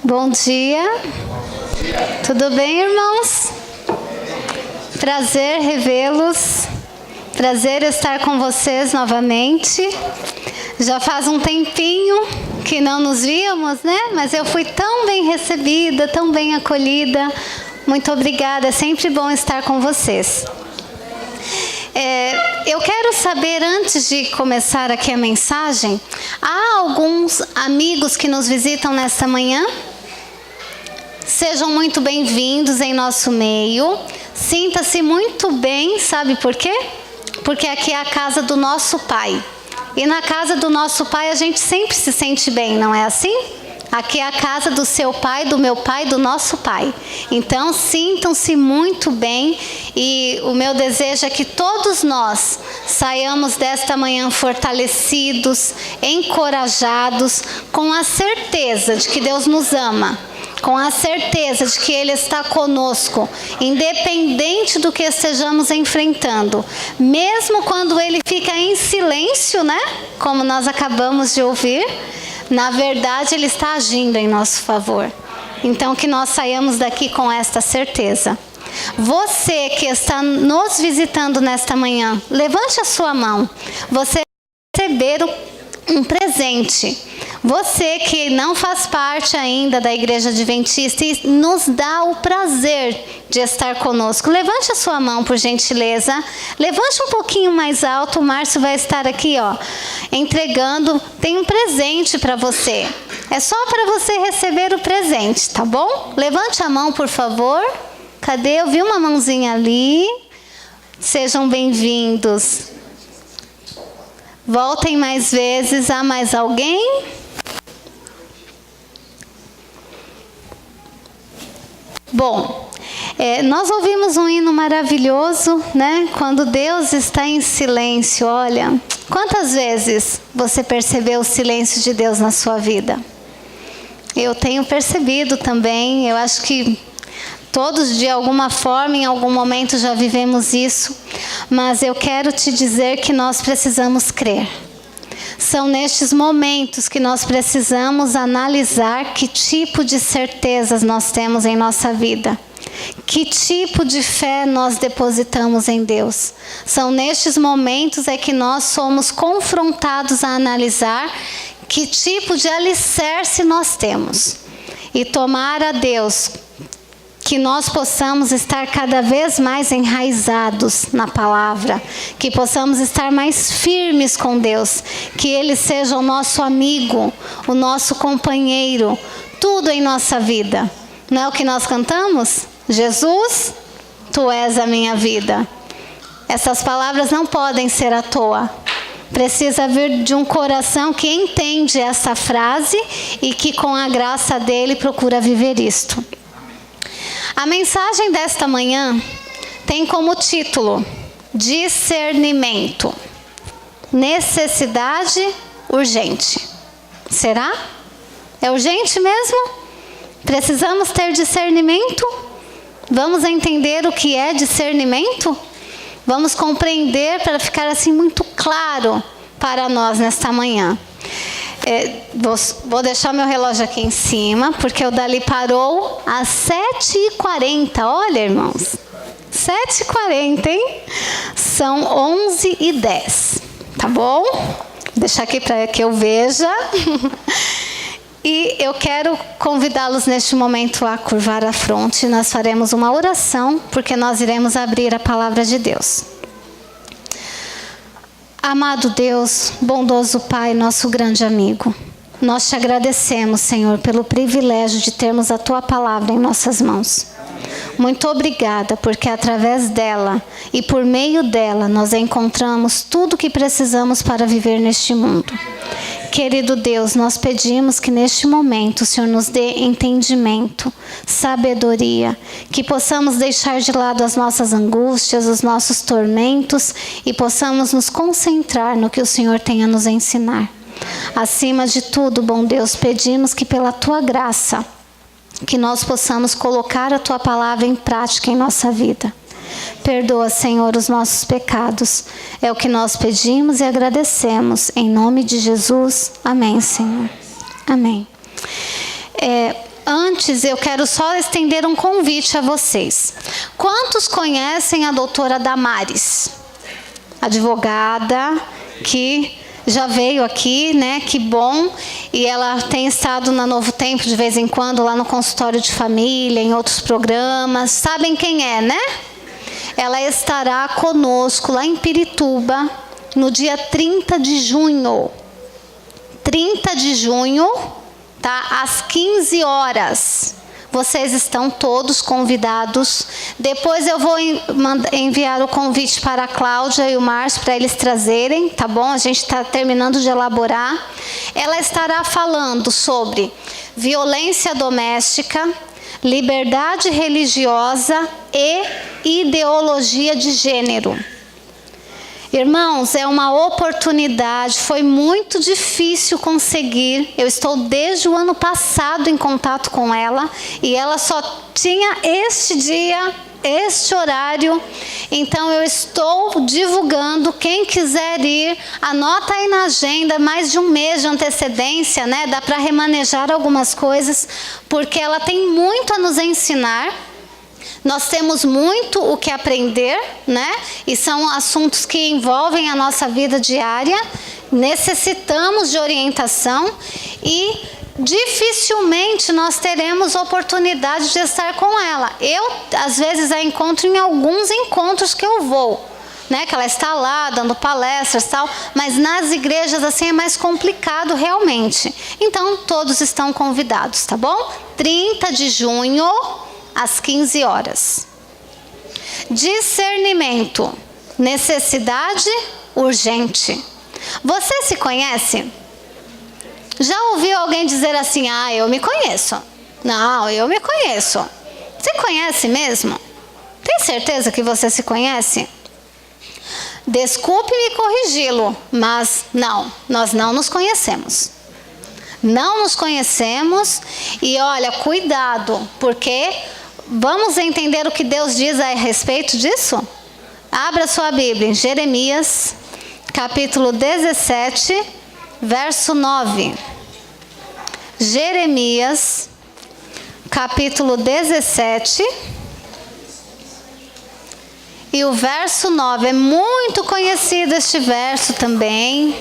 Bom dia. Tudo bem, irmãos? Prazer revê-los. Prazer estar com vocês novamente. Já faz um tempinho que não nos víamos, né? Mas eu fui tão bem recebida, tão bem acolhida. Muito obrigada. É sempre bom estar com vocês. Eu quero saber, antes de começar aqui a mensagem, há alguns amigos que nos visitam nesta manhã? Sejam muito bem-vindos em nosso meio. Sinta-se muito bem, sabe por quê? Porque aqui é a casa do nosso Pai. E na casa do nosso Pai a gente sempre se sente bem, não é assim? Aqui é a casa do seu pai, do meu pai, do nosso pai. Então, sintam-se muito bem e o meu desejo é que todos nós saiamos desta manhã fortalecidos, encorajados, com a certeza de que Deus nos ama, com a certeza de que Ele está conosco, independente do que estejamos enfrentando. Mesmo quando Ele fica em silêncio, né? Como nós acabamos de ouvir. Na verdade, Ele está agindo em nosso favor. Então, que nós saiamos daqui com esta certeza. Você que está nos visitando nesta manhã, levante a sua mão. Você receber um presente. Você que não faz parte ainda da Igreja Adventista e nos dá o prazer de estar conosco, levante a sua mão, por gentileza. Levante um pouquinho mais alto. O Márcio vai estar aqui, ó, entregando. Tem um presente para você. É só para você receber o presente, tá bom? Levante a mão, por favor. Cadê? Eu vi uma mãozinha ali. Sejam bem-vindos. Voltem mais vezes. Há mais alguém? Bom, nós ouvimos um hino maravilhoso, né? Quando Deus está em silêncio. Olha, quantas vezes você percebeu o silêncio de Deus na sua vida? Eu tenho percebido também. Eu acho que todos, de alguma forma, em algum momento já vivemos isso. Mas eu quero te dizer que nós precisamos crer. São nestes momentos que nós precisamos analisar que tipo de certezas nós temos em nossa vida. Que tipo de fé nós depositamos em Deus. São nestes momentos que nós somos confrontados a analisar que tipo de alicerce nós temos. E tomar a Deus que nós possamos estar cada vez mais enraizados na palavra, que possamos estar mais firmes com Deus, que Ele seja o nosso amigo, o nosso companheiro, tudo em nossa vida. Não é o que nós cantamos? Jesus, Tu és a minha vida. Essas palavras não podem ser à toa. Precisa vir de um coração que entende essa frase e que com a graça dele procura viver isto. A mensagem desta manhã tem como título discernimento. Necessidade urgente. Será? É urgente mesmo? Precisamos ter discernimento? Vamos entender o que é discernimento? Vamos compreender para ficar assim muito claro para nós nesta manhã. Vou deixar meu relógio aqui em cima, porque o Dali parou às 7h40. Olha, irmãos, 7h40, hein? São 11h10, tá bom? Vou deixar aqui para que eu veja. E eu quero convidá-los neste momento a curvar a fronte. Nós faremos uma oração, porque nós iremos abrir a palavra de Deus. Amado Deus, bondoso Pai, nosso grande amigo, nós te agradecemos, Senhor, pelo privilégio de termos a Tua palavra em nossas mãos. Muito obrigada, porque através dela e por meio dela nós encontramos tudo o que precisamos para viver neste mundo. Querido Deus, nós pedimos que neste momento o Senhor nos dê entendimento, sabedoria, que possamos deixar de lado as nossas angústias, os nossos tormentos e possamos nos concentrar no que o Senhor tem a nos ensinar. Acima de tudo, bom Deus, pedimos que pela Tua graça, que nós possamos colocar a Tua palavra em prática em nossa vida. Perdoa, Senhor, os nossos pecados. É o que nós pedimos e agradecemos. Em nome de Jesus. Amém, Senhor. Amém. antes, eu quero só estender um convite a vocês. Quantos conhecem a doutora Damares? Advogada que já veio aqui, né? Que bom. E ela tem estado na Novo Tempo de vez em quando, lá no consultório de família, em outros programas. Sabem quem é, né? Ela estará conosco lá em Pirituba, no dia 30 de junho. 30 de junho, tá? Às 15 horas. Vocês estão todos convidados. Depois eu vou enviar o convite para a Cláudia e o Márcio para eles trazerem, tá bom? A gente está terminando de elaborar. Ela estará falando sobre violência doméstica, liberdade religiosa e ideologia de gênero. Irmãos, é uma oportunidade, foi muito difícil conseguir. Eu estou desde o ano passado em contato com ela e ela só tinha este dia, este horário. Então eu estou divulgando, quem quiser ir, anota aí na agenda, mais de um mês de antecedência, né? Dá para remanejar algumas coisas, porque ela tem muito a nos ensinar. Nós temos muito o que aprender, né? E são assuntos que envolvem a nossa vida diária. Necessitamos de orientação e dificilmente nós teremos oportunidade de estar com ela. Eu, às vezes, a encontro em alguns encontros que eu vou, né? Que ela está lá dando palestras e tal, mas nas igrejas assim é mais complicado realmente. Então, todos estão convidados, tá bom? 30 de junho... às 15 horas. Discernimento, necessidade urgente. Você se conhece? Já ouviu alguém dizer assim, ah, eu me conheço? Não, eu me conheço. Você conhece mesmo? Tem certeza que você se conhece? Desculpe-me corrigi-lo, mas não, nós não nos conhecemos. Não nos conhecemos e olha, cuidado, porque... vamos entender o que Deus diz a respeito disso? Abra sua Bíblia em Jeremias, capítulo 17, verso 9. Jeremias, capítulo 17, e o verso 9. É muito conhecido este verso também,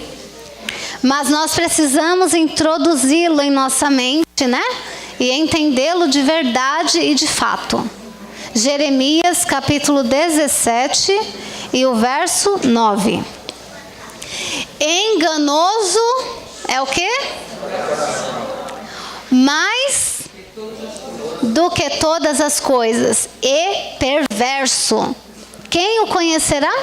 mas nós precisamos introduzi-lo em nossa mente, né? E entendê-lo de verdade e de fato. Jeremias capítulo 17 e o verso 9. Enganoso é o quê? Mais do que todas as coisas e perverso. Quem o conhecerá?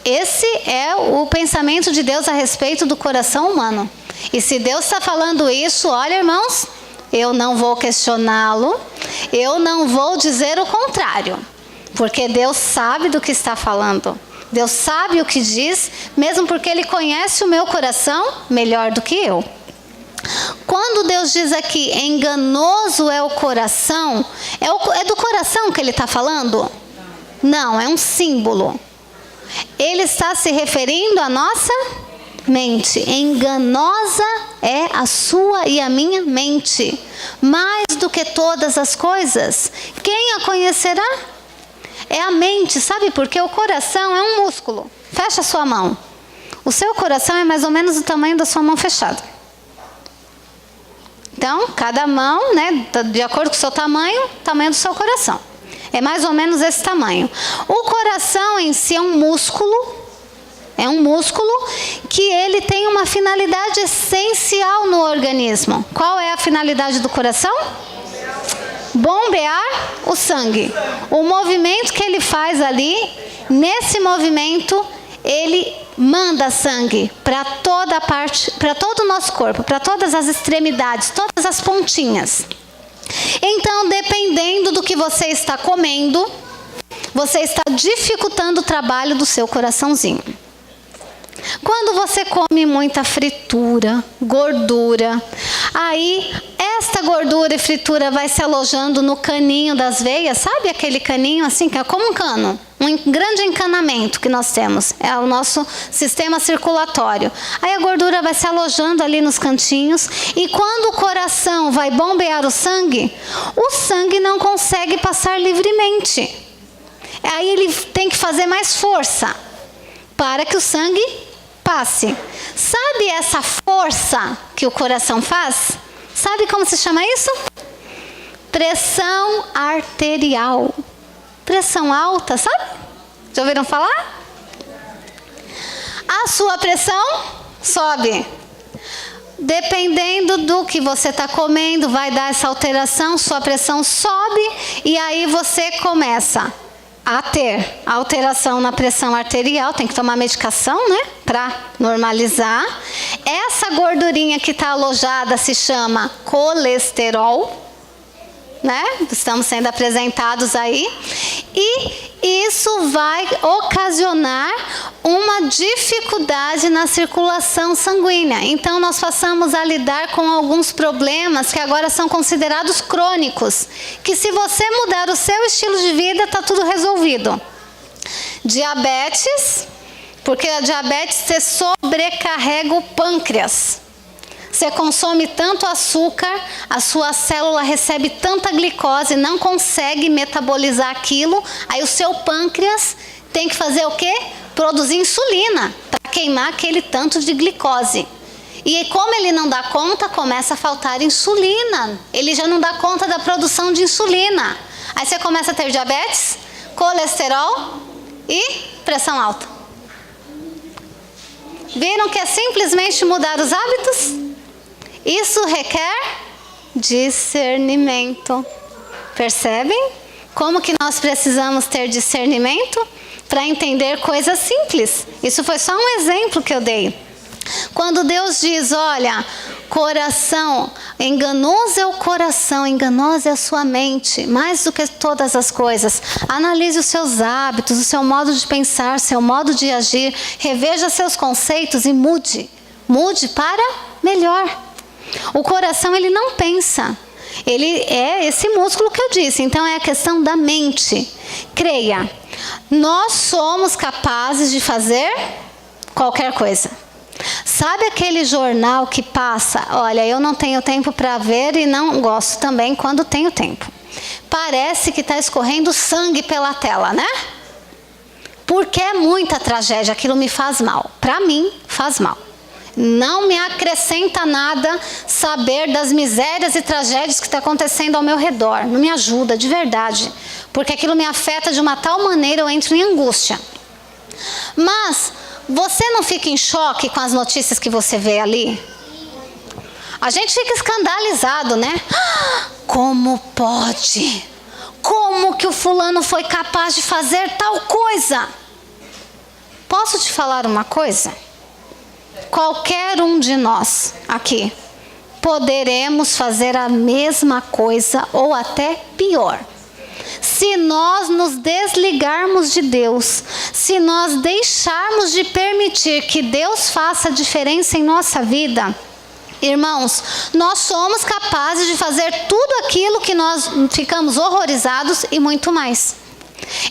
Esse é o pensamento de Deus a respeito do coração humano. E se Deus está falando isso, olha, irmãos, eu não vou questioná-lo, eu não vou dizer o contrário, porque Deus sabe do que está falando. Deus sabe o que diz, mesmo porque Ele conhece o meu coração melhor do que eu. Quando Deus diz aqui, enganoso é o coração, é do coração que Ele está falando? Não, é um símbolo. Ele está se referindo à nossa mente. Enganosa é a sua e a minha mente, mais do que todas as coisas. Quem a conhecerá? É a mente, sabe por quê? O coração é um músculo. Fecha a sua mão. O seu coração é mais ou menos o tamanho da sua mão fechada. Então, cada mão, né, de acordo com o seu tamanho, tamanho do seu coração. É mais ou menos esse tamanho. O coração em si é um músculo. É um músculo que ele tem uma finalidade essencial no organismo. Qual é a finalidade do coração? Bombear o sangue. O movimento que ele faz ali, nesse movimento, ele manda sangue para toda a parte, para todo o nosso corpo, para todas as extremidades, todas as pontinhas. Então, dependendo do que você está comendo, você está dificultando o trabalho do seu coraçãozinho. Quando você come muita fritura, gordura, aí esta gordura e fritura vai se alojando no caninho das veias, sabe aquele caninho assim, que é como um cano, um grande encanamento que nós temos, é o nosso sistema circulatório. Aí a gordura vai se alojando ali nos cantinhos, e quando o coração vai bombear o sangue não consegue passar livremente. Aí ele tem que fazer mais força para que o sangue passe. Sabe essa força que o coração faz? Sabe como se chama isso? Pressão arterial. Pressão alta, sabe? Já ouviram falar? A sua pressão sobe. Dependendo do que você está comendo, vai dar essa alteração, sua pressão sobe, e aí você começa a ter alteração na pressão arterial, tem que tomar medicação, né, para normalizar. Essa gordurinha que está alojada se chama colesterol, né? Estamos sendo apresentados aí. E isso vai ocasionar uma dificuldade na circulação sanguínea. Então, nós passamos a lidar com alguns problemas que agora são considerados crônicos, que se você mudar o seu estilo de vida, está tudo resolvido. Diabetes, porque a diabetes você sobrecarrega o pâncreas. Você consome tanto açúcar, a sua célula recebe tanta glicose, não consegue metabolizar aquilo, aí o seu pâncreas tem que fazer o quê? Produzir insulina para queimar aquele tanto de glicose. E como ele não dá conta, começa a faltar insulina. Ele já não dá conta da produção de insulina. Aí você começa a ter diabetes, colesterol e pressão alta. Viram que é simplesmente mudar os hábitos? Isso requer discernimento. Percebem? Como que nós precisamos ter discernimento para entender coisas simples. Isso foi só um exemplo que eu dei. Quando Deus diz, olha, coração, enganoso é o coração, enganosa é a sua mente, mais do que todas as coisas. Analise os seus hábitos, o seu modo de pensar, seu modo de agir, reveja seus conceitos e mude. Mude para melhor. O coração, ele não pensa. Ele é esse músculo que eu disse. Então, é a questão da mente. Creia, nós somos capazes de fazer qualquer coisa. Sabe aquele jornal que passa? Olha, eu não tenho tempo para ver e não gosto também quando tenho tempo. Parece que está escorrendo sangue pela tela, né? Porque é muita tragédia, aquilo me faz mal. Para mim, faz mal. Não me acrescenta nada saber das misérias e tragédias que está acontecendo ao meu redor. Não me ajuda, de verdade. Porque aquilo me afeta de uma tal maneira, eu entro em angústia. Mas você não fica em choque com as notícias que você vê ali? A gente fica escandalizado, né? Como pode? Como que o fulano foi capaz de fazer tal coisa? Posso te falar uma coisa? Qualquer um de nós aqui poderemos fazer a mesma coisa ou até pior. Se nós nos desligarmos de Deus, se nós deixarmos de permitir que Deus faça diferença em nossa vida, irmãos, nós somos capazes de fazer tudo aquilo que nós ficamos horrorizados e muito mais.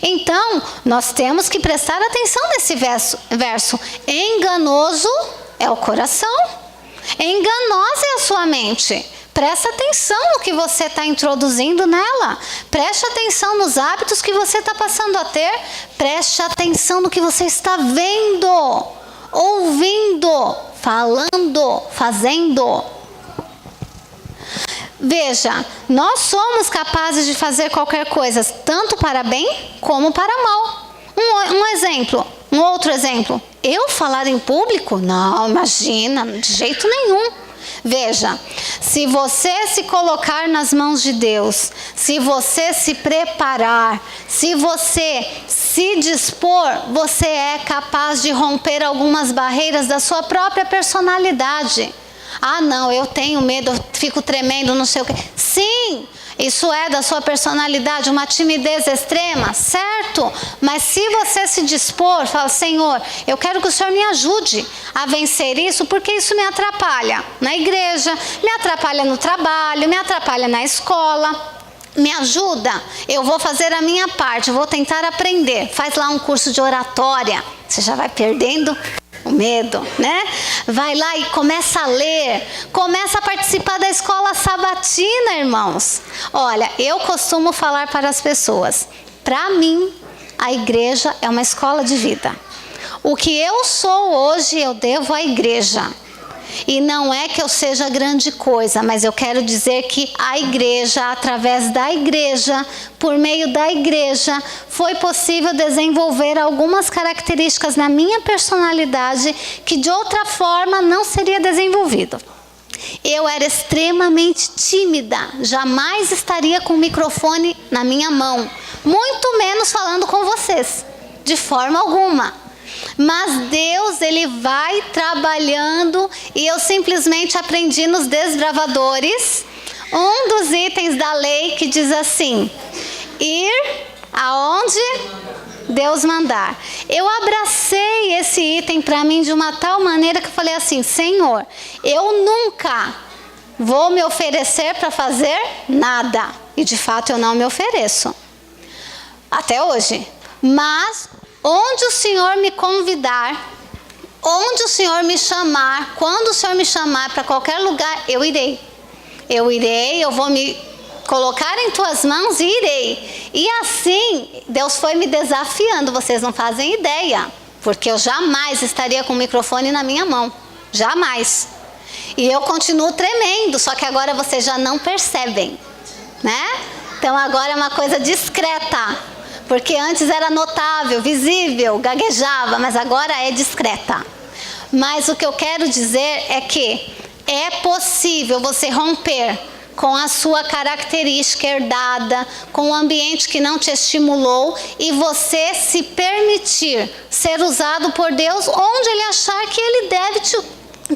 Então, nós temos que prestar atenção nesse verso. Enganoso é o coração, enganosa é a sua mente. Presta atenção no que você está introduzindo nela. Preste atenção nos hábitos que você está passando a ter. Preste atenção no que você está vendo, ouvindo, falando, fazendo. Veja, nós somos capazes de fazer qualquer coisa, tanto para bem como para mal. Um exemplo, um outro exemplo. Eu falar em público? Não, imagina, de jeito nenhum. Veja, se você se colocar nas mãos de Deus, se você se preparar, se você se dispor, você é capaz de romper algumas barreiras da sua própria personalidade. Ah, não, eu tenho medo, eu fico tremendo, não sei o quê. Sim, isso é da sua personalidade, uma timidez extrema, certo? Mas se você se dispor, fala, Senhor, eu quero que o Senhor me ajude a vencer isso, porque isso me atrapalha na igreja, me atrapalha no trabalho, me atrapalha na escola. Me ajuda, eu vou fazer a minha parte, eu vou tentar aprender. Faz lá um curso de oratória, você já vai perdendo o medo, né? Vai lá e começa a ler, começa a participar da escola sabatina, irmãos. Olha, eu costumo falar para as pessoas, para mim, a igreja é uma escola de vida. O que eu sou hoje, eu devo à igreja. E não é que eu seja grande coisa, mas eu quero dizer que a igreja, através da igreja, por meio da igreja, foi possível desenvolver algumas características na minha personalidade que de outra forma não seria desenvolvido. Eu era extremamente tímida, jamais estaria com o microfone na minha mão, muito menos falando com vocês, de forma alguma. Mas Deus, Ele vai trabalhando e eu simplesmente aprendi nos desbravadores um dos itens da lei que diz assim, ir aonde Deus mandar. Eu abracei esse item para mim de uma tal maneira que eu falei assim, Senhor, eu nunca vou me oferecer para fazer nada. E de fato eu não me ofereço, até hoje. Mas onde o Senhor me convidar, onde o Senhor me chamar, quando o Senhor me chamar para qualquer lugar, eu irei. Eu irei, eu vou me colocar em tuas mãos e irei. E assim, Deus foi me desafiando, vocês não fazem ideia. Porque eu jamais estaria com o microfone na minha mão. Jamais. E eu continuo tremendo, só que agora vocês já não percebem, né? Então agora é uma coisa discreta. Porque antes era notável, visível, gaguejava, mas agora é discreta. Mas o que eu quero dizer é que é possível você romper com a sua característica herdada, com o ambiente que não te estimulou e você se permitir ser usado por Deus onde Ele achar que Ele deve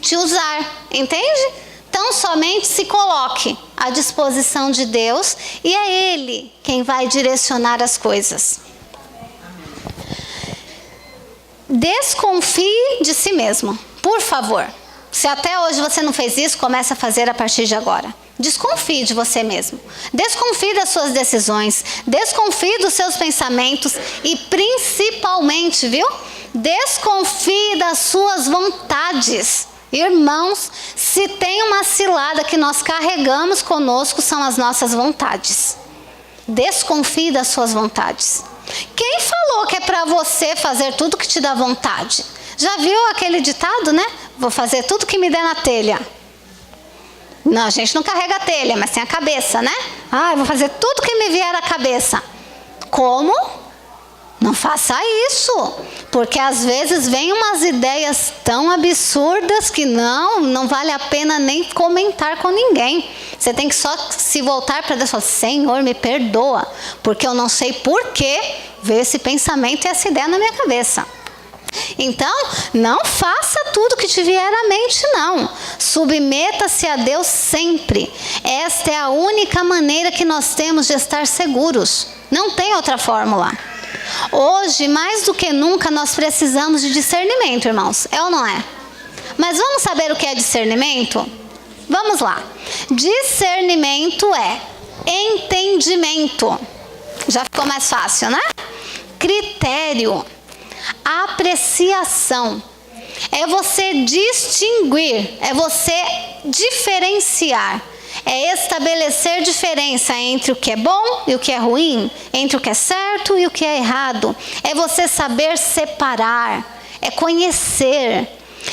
te usar, entende? Então somente se coloque à disposição de Deus e é Ele quem vai direcionar as coisas. Desconfie de si mesmo, por favor. Se até hoje você não fez isso, comece a fazer a partir de agora. Desconfie de você mesmo. Desconfie das suas decisões. Desconfie dos seus pensamentos e principalmente, viu? Desconfie das suas vontades. Irmãos, se tem uma cilada que nós carregamos conosco, são as nossas vontades. Desconfie das suas vontades. Quem falou que é para você fazer tudo que te dá vontade? Já viu aquele ditado, né? Vou fazer tudo que me der na telha. Não, a gente não carrega a telha, mas tem a cabeça, né? Ah, eu vou fazer tudo que me vier à cabeça. Como? Não faça isso, porque às vezes vem umas ideias tão absurdas que não vale a pena nem comentar com ninguém. Você tem que só se voltar para Deus e falar, Senhor, me perdoa, porque eu não sei por que veio esse pensamento e essa ideia na minha cabeça. Então, não faça tudo que te vier à mente, não. Submeta-se a Deus sempre. Esta é a única maneira que nós temos de estar seguros. Não tem outra fórmula. Hoje, mais do que nunca, nós precisamos de discernimento, irmãos. É ou não é? Mas vamos saber o que é discernimento? Vamos lá. Discernimento é entendimento. Já ficou mais fácil, né? Critério. Apreciação. É você distinguir, é você diferenciar. É estabelecer diferença entre o que é bom e o que é ruim, entre o que é certo e o que é errado. É você saber separar, é conhecer,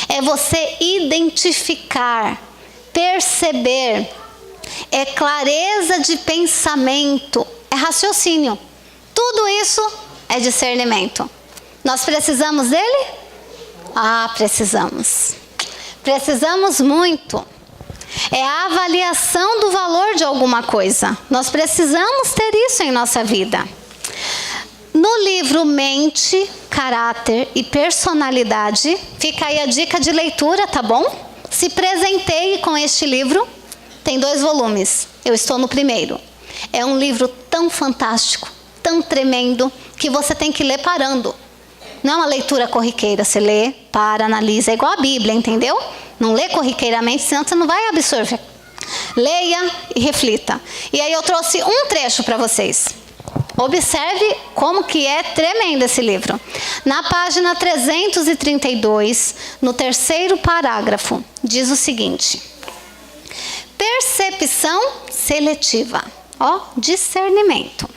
é você identificar, perceber, é clareza de pensamento, é raciocínio. Tudo isso é discernimento. Nós precisamos dele? Ah, precisamos. Precisamos muito. É a avaliação do valor de alguma coisa. Nós precisamos ter isso em nossa vida. No livro Mente, Caráter e Personalidade, fica aí a dica de leitura, tá bom? se presenteie com este livro. Tem 2 volumes, eu estou no primeiro. É um livro tão fantástico, tão tremendo, que você tem que ler parando. Não é uma leitura corriqueira, você lê, para, analisa, é igual a Bíblia, entendeu? Não lê corriqueiramente, senão você não vai absorver. Leia e reflita. E aí eu trouxe um trecho para vocês. Observe como que é tremendo esse livro. Na página 332, no 3º parágrafo, diz o seguinte: percepção seletiva, discernimento.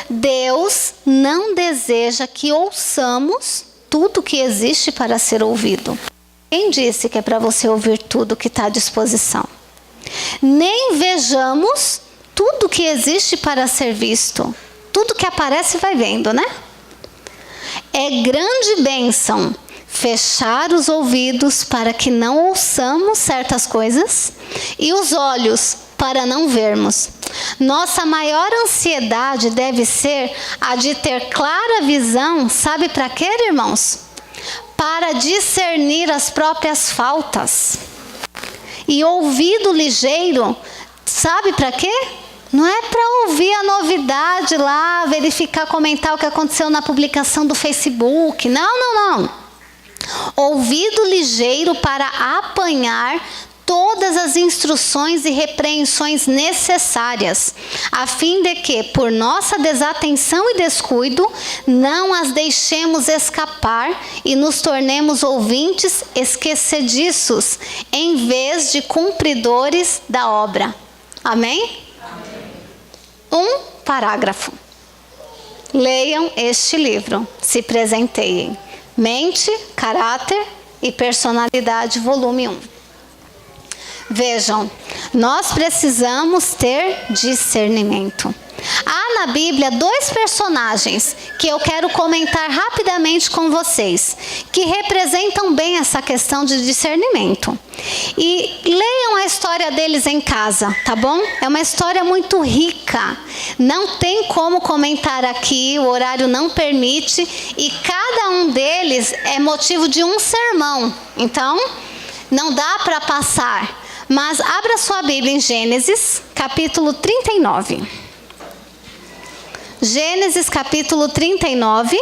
Deus não deseja que ouçamos tudo que existe para ser ouvido. Quem disse que é para você ouvir tudo que está à disposição? Nem vejamos tudo que existe para ser visto. Tudo que aparece vai vendo, né? É grande bênção fechar os ouvidos para que não ouçamos certas coisas e os olhos para não vermos. Nossa maior ansiedade deve ser a de ter clara visão, sabe para quê, irmãos? Para discernir as próprias faltas. E ouvido ligeiro, sabe para quê? Não é para ouvir a novidade lá, verificar, comentar o que aconteceu na publicação do Facebook. Não. Ouvido ligeiro para apanhar todas as instruções e repreensões necessárias, a fim de que, por nossa desatenção e descuido, não as deixemos escapar e nos tornemos ouvintes esquecediços, em vez de cumpridores da obra. Amém? Um parágrafo. Leiam este livro, se presenteiem. Mente, Caráter e Personalidade, volume 1. Vejam, nós precisamos ter discernimento. Há na Bíblia 2 personagens que eu quero comentar rapidamente com vocês, que representam bem essa questão de discernimento. E leiam a história deles em casa, tá bom? É uma história muito rica. Não tem como comentar aqui, o horário não permite, e cada um deles é motivo de um sermão. Então, não dá para passar. Mas abra sua Bíblia em Gênesis, capítulo 39. Gênesis, capítulo 39.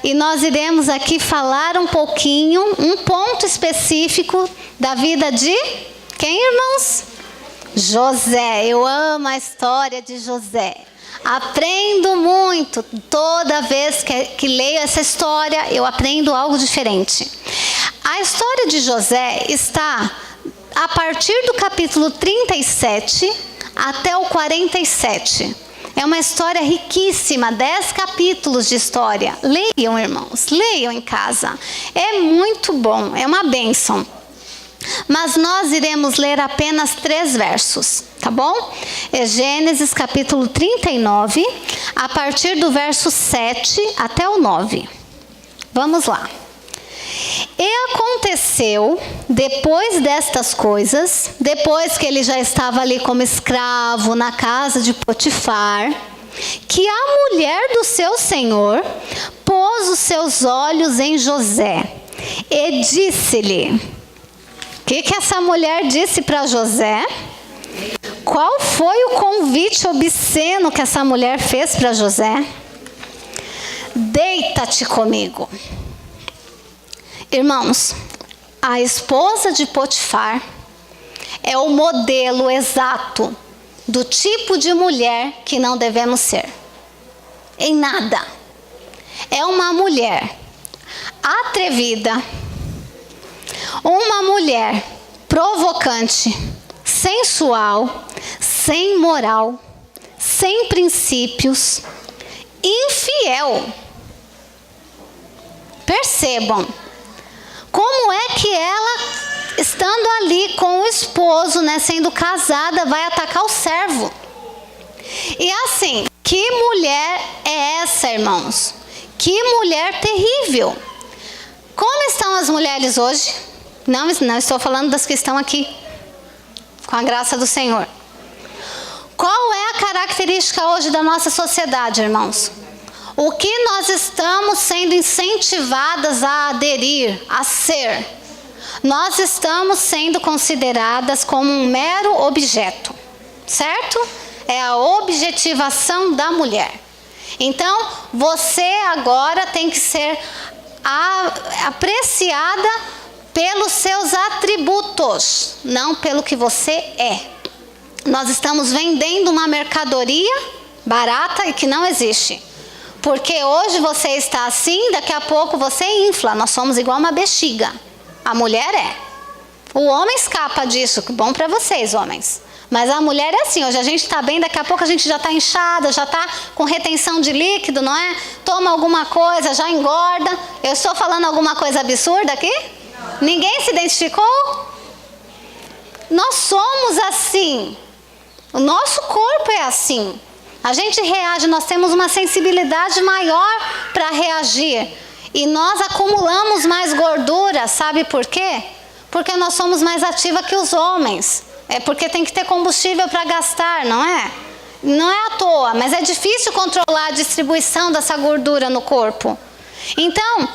E nós iremos aqui falar um pouquinho, um ponto específico da vida de quem, irmãos? José. Eu amo a história de José. Aprendo muito. Toda vez que leio essa história, eu aprendo algo diferente. A história de José está a partir do capítulo 37 até o 47. É uma história riquíssima, 10 capítulos de história. Leiam, irmãos, leiam em casa. É muito bom, é uma bênção. Mas nós iremos ler apenas 3 versos, tá bom? É Gênesis capítulo 39, a partir do verso 7 até o 9. Vamos lá. E aconteceu, depois destas coisas, depois que ele já estava ali como escravo na casa de Potifar, que a mulher do seu senhor pôs os seus olhos em José e disse-lhe... O que essa mulher disse para José? Qual foi o convite obsceno que essa mulher fez para José? Deita-te comigo. Irmãos, a esposa de Potifar é o modelo exato do tipo de mulher que não devemos ser. Em nada. É uma mulher atrevida, uma mulher provocante, sensual, sem moral, sem princípios, infiel. Percebam. Como é que ela, estando ali com o esposo, sendo casada, vai atacar o servo? E assim, que mulher é essa, irmãos? Que mulher terrível! Como estão as mulheres hoje? Não estou falando das que estão aqui, com a graça do Senhor. Qual é a característica hoje da nossa sociedade, irmãos? O que nós estamos sendo incentivadas a aderir, a ser? nós estamos sendo consideradas como um mero objeto, certo? É a objetivação da mulher. Então, você agora tem que ser apreciada pelos seus atributos, não pelo que você é. Nós estamos vendendo uma mercadoria barata e que não existe. Porque hoje você está assim, daqui a pouco você infla. Nós somos igual uma bexiga. A mulher é. O homem escapa disso, que bom para vocês, homens. Mas a mulher é assim, hoje a gente está bem, daqui a pouco a gente já está inchada, já está com retenção de líquido, não é? Toma alguma coisa, já engorda. Eu estou falando alguma coisa absurda aqui? Não. Ninguém se identificou? Nós somos assim. O nosso corpo é assim. A gente reage, nós temos uma sensibilidade maior para reagir. E nós acumulamos mais gordura, sabe por quê? Porque nós somos mais ativas que os homens. É porque tem que ter combustível para gastar, não é? Não é à toa, mas é difícil controlar a distribuição dessa gordura no corpo. Então,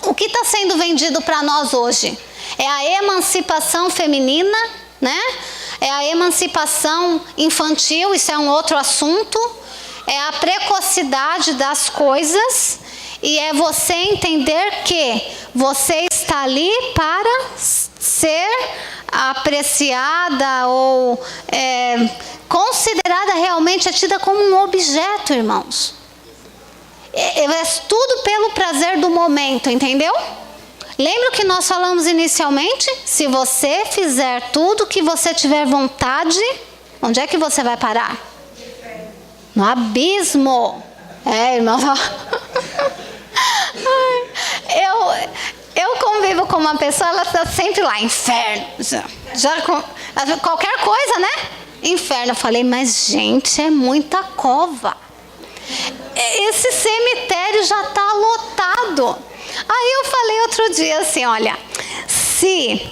o que está sendo vendido para nós hoje? É a emancipação feminina, né? É a emancipação infantil, isso é um outro assunto. É a precocidade das coisas. E é você entender que você está ali para ser apreciada ou considerada realmente, é tida como um objeto, irmãos. É tudo pelo prazer do momento, entendeu? Lembra o que nós falamos inicialmente? Se você fizer tudo que você tiver vontade, onde é que você vai parar? No abismo. Irmão. Eu convivo com uma pessoa, ela está sempre lá, inferno. Qualquer coisa, né? Inferno. Eu falei, mas gente, é muita cova. Esse cemitério já está lotado. Aí eu falei outro dia assim, olha, se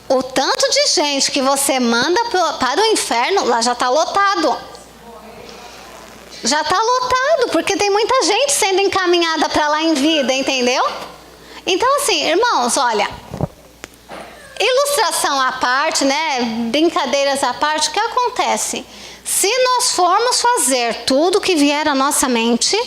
o tanto de gente que você manda para o inferno, lá já está lotado. Já está lotado, porque tem muita gente sendo encaminhada para lá em vida, entendeu? Então assim, irmãos, olha, ilustração à parte, né, brincadeiras à parte, o que acontece? Se nós formos fazer tudo que vier à nossa mente,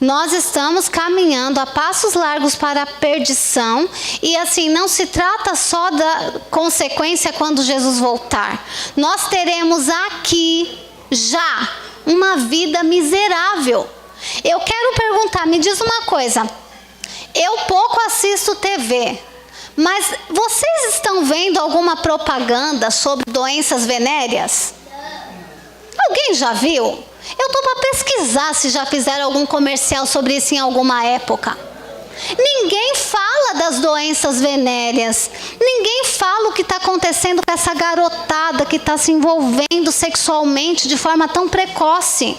nós estamos caminhando a passos largos para a perdição, e assim, não se trata só da consequência quando Jesus voltar. Nós teremos aqui já uma vida miserável. Eu quero perguntar, me diz uma coisa, eu pouco assisto TV, mas vocês estão vendo alguma propaganda sobre doenças venéreas? Alguém já viu? Eu estou para pesquisar se já fizeram algum comercial sobre isso em alguma época. Ninguém fala das doenças venéreas. Ninguém fala o que está acontecendo com essa garotada que está se envolvendo sexualmente de forma tão precoce.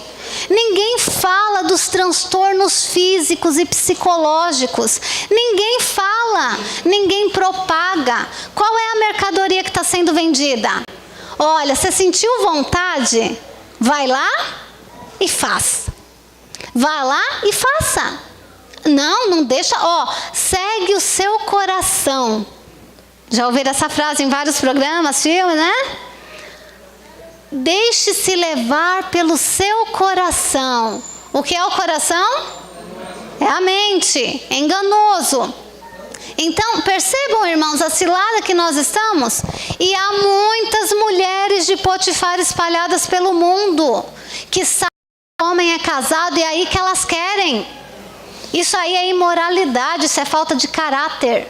Ninguém fala dos transtornos físicos e psicológicos. Ninguém fala, ninguém propaga. Qual é a mercadoria que está sendo vendida? Olha, você sentiu vontade? Vai lá e faça. Vai lá e faça. Não deixa, segue o seu coração. Já ouviram essa frase em vários programas, filmes, né? Deixe-se levar pelo seu coração. O que é o coração? É a mente, é enganoso. Então, percebam, irmãos, a cilada que nós estamos? E há muitas mulheres de Potifar espalhadas pelo mundo, que sabem que o homem é casado e é aí que elas querem. Isso aí é imoralidade, isso é falta de caráter.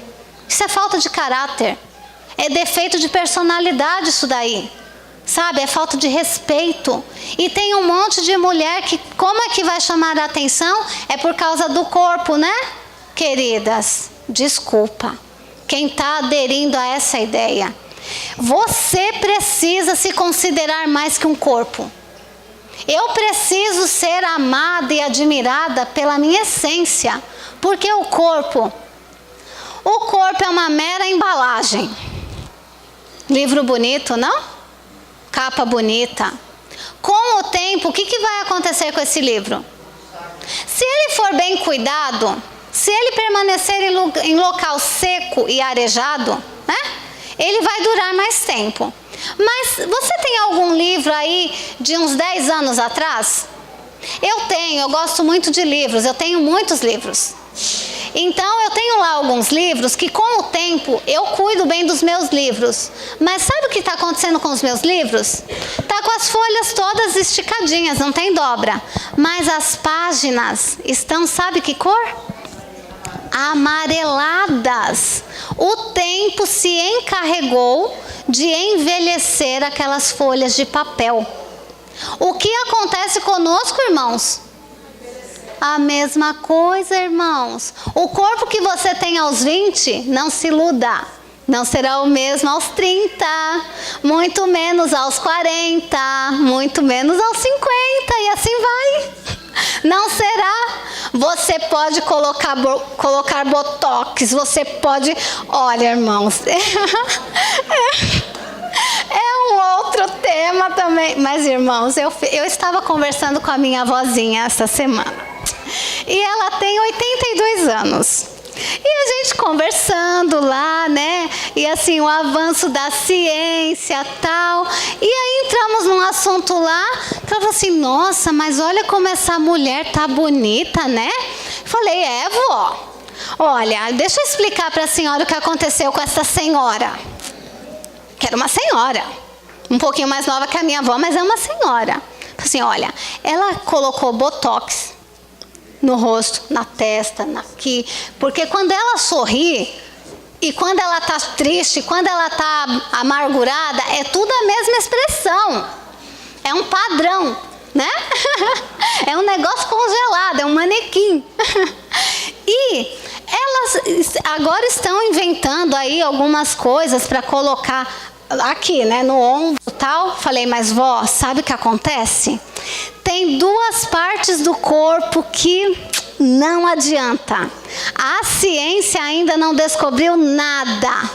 Isso é falta de caráter. É defeito de personalidade isso daí. Sabe, é falta de respeito. E tem um monte de mulher que, como é que vai chamar a atenção? É por causa do corpo, né? Queridas, desculpa. Quem está aderindo a essa ideia. Você precisa se considerar mais que um corpo. Eu preciso ser amada e admirada pela minha essência. Porque o corpo é uma mera embalagem. Livro bonito, não? Capa bonita. Com o tempo, o que vai acontecer com esse livro? Se ele for bem cuidado, se ele permanecer em local seco e arejado, ele vai durar mais tempo. Mas você tem algum livro aí de uns 10 anos atrás? Eu gosto muito de livros, eu tenho muitos livros. Então eu tenho lá alguns livros que com o tempo eu cuido bem dos meus livros. Mas sabe o que está acontecendo com os meus livros? Está com as folhas todas esticadinhas, não tem dobra. Mas as páginas estão, sabe que cor? Amareladas. O tempo se encarregou de envelhecer aquelas folhas de papel. O que acontece conosco, irmãos? A mesma coisa, irmãos. O corpo que você tem aos 20, não se iluda, não será o mesmo aos 30, muito menos aos 40, muito menos aos 50 e assim vai. Não será. Você pode colocar botox, você pode... Olha, irmãos, é um outro tema também. Mas, irmãos, eu estava conversando com a minha avózinha essa semana. E ela tem 82 anos. E a gente conversando lá, né? E assim, o avanço da ciência e tal. E aí entramos num assunto lá. Que ela falou assim, nossa, mas olha como essa mulher tá bonita, né? Falei, vó. Olha, deixa eu explicar para a senhora o que aconteceu com essa senhora. Que era uma senhora. Um pouquinho mais nova que a minha avó, mas é uma senhora. Assim, olha, ela colocou botox no rosto, na testa, aqui. Porque quando ela sorri, e quando ela está triste, quando ela está amargurada, é tudo a mesma expressão. É um padrão, né? É um negócio congelado, é um manequim. E elas agora estão inventando aí algumas coisas para colocar aqui, né, no ombro e tal. Falei, mas vó, sabe o que acontece? Tem duas partes do corpo que não adianta. A ciência ainda não descobriu nada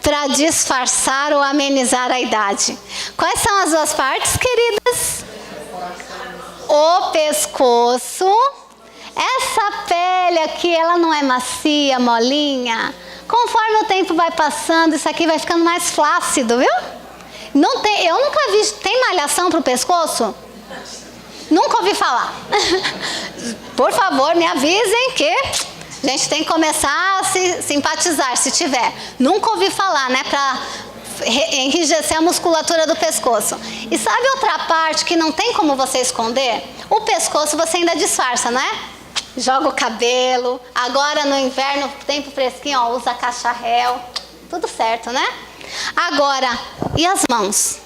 para disfarçar ou amenizar a idade. Quais são as duas partes, queridas? O pescoço. Essa pele aqui, ela não é macia, molinha. Conforme o tempo vai passando, isso aqui vai ficando mais flácido, viu? Não tem, eu nunca vi. Tem malhação para o pescoço? Nunca ouvi falar. Por favor, me avisem que a gente tem que começar a se simpatizar, se tiver. Nunca ouvi falar, né? Para enrijecer a musculatura do pescoço. E sabe outra parte que não tem como você esconder? O pescoço você ainda disfarça, não é? Joga o cabelo. Agora no inverno, tempo fresquinho, ó, usa cacharel. Tudo certo, né? Agora, e as mãos?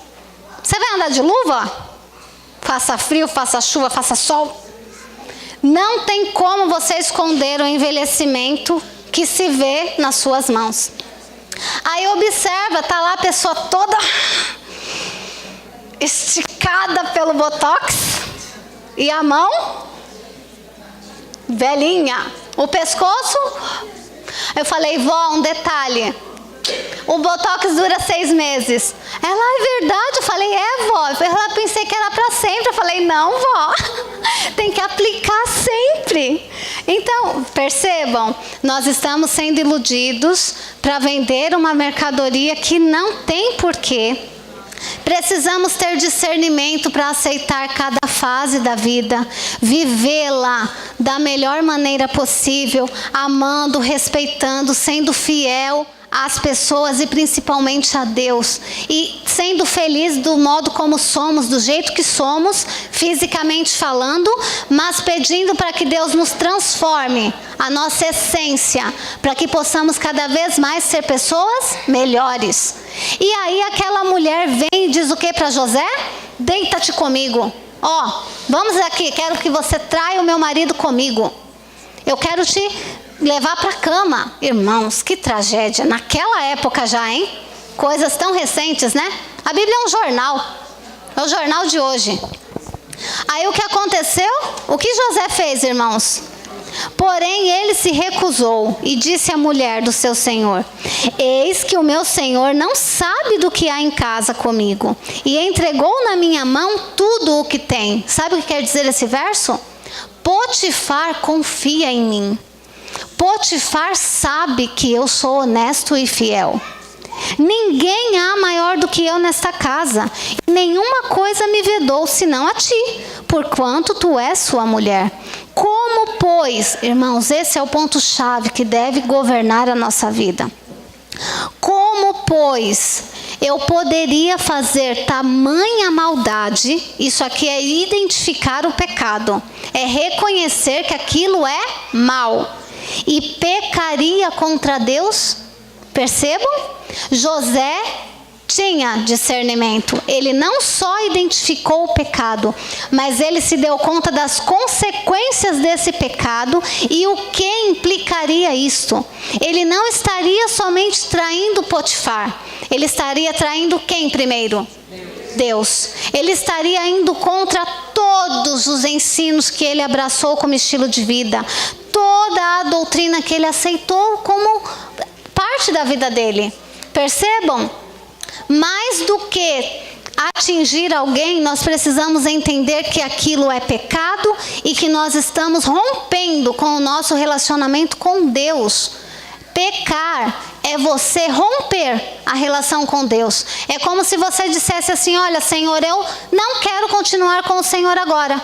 Você vai andar de luva? Faça frio, faça chuva, faça sol. Não tem como você esconder o envelhecimento que se vê nas suas mãos. Aí observa, tá lá a pessoa toda esticada pelo botox. E a mão? Velhinha. O pescoço? Eu falei, vó, um detalhe. O botox dura 6 meses. Ela, é verdade? Eu falei, vó. Ela, pensei que era para sempre. Eu falei, não, vó. Tem que aplicar sempre. Então, percebam, nós estamos sendo iludidos para vender uma mercadoria que não tem porquê. Precisamos ter discernimento para aceitar cada fase da vida, vivê-la da melhor maneira possível, amando, respeitando, sendo fiel às pessoas e principalmente a Deus, e sendo feliz do modo como somos, do jeito que somos, fisicamente falando, mas pedindo para que Deus nos transforme a nossa essência, para que possamos cada vez mais ser pessoas melhores. E aí aquela mulher vem e diz o que para José? Deita-te comigo. Ó, vamos aqui, quero que você traia o meu marido comigo. Eu quero te levar para a cama. Irmãos, que tragédia. Naquela época já, hein? Coisas tão recentes, né? A Bíblia é um jornal. É o jornal de hoje. Aí o que aconteceu? O que José fez, irmãos? Porém ele se recusou e disse à mulher do seu senhor: eis que o meu senhor não sabe do que há em casa comigo, e entregou na minha mão tudo o que tem. Sabe o que quer dizer esse verso? Potifar confia em mim. Potifar sabe que eu sou honesto e fiel. Ninguém há maior do que eu nesta casa. Nenhuma coisa me vedou senão a ti, porquanto tu és sua mulher. Como, pois, irmãos, esse é o ponto-chave que deve governar a nossa vida. Como, pois, eu poderia fazer tamanha maldade? Isso aqui é identificar o pecado. É reconhecer que aquilo é mal. E pecaria contra Deus? Percebam? José tinha discernimento. Ele não só identificou o pecado, mas ele se deu conta das consequências desse pecado e o que implicaria isto. Ele não estaria somente traindo Potifar. Ele estaria traindo quem primeiro? Deus. Ele estaria indo contra todos os ensinos que ele abraçou como estilo de vida. Toda a doutrina que ele aceitou como parte da vida dele. Percebam? Mais do que atingir alguém, nós precisamos entender que aquilo é pecado e que nós estamos rompendo com o nosso relacionamento com Deus. Pecar é você romper a relação com Deus. É como se você dissesse assim: olha, Senhor, eu não quero continuar com o Senhor agora.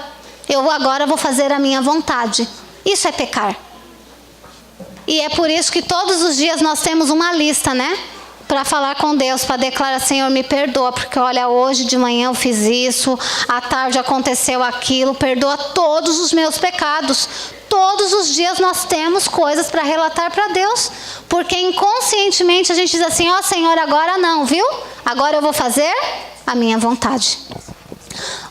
Eu agora vou fazer a minha vontade. Isso é pecar. E é por isso que todos os dias nós temos uma lista, né? Para falar com Deus, para declarar: Senhor, me perdoa, porque olha, hoje de manhã eu fiz isso, à tarde aconteceu aquilo, perdoa todos os meus pecados. Todos os dias nós temos coisas para relatar para Deus, porque inconscientemente a gente diz assim: ó Senhor, agora não, viu? Agora eu vou fazer a minha vontade.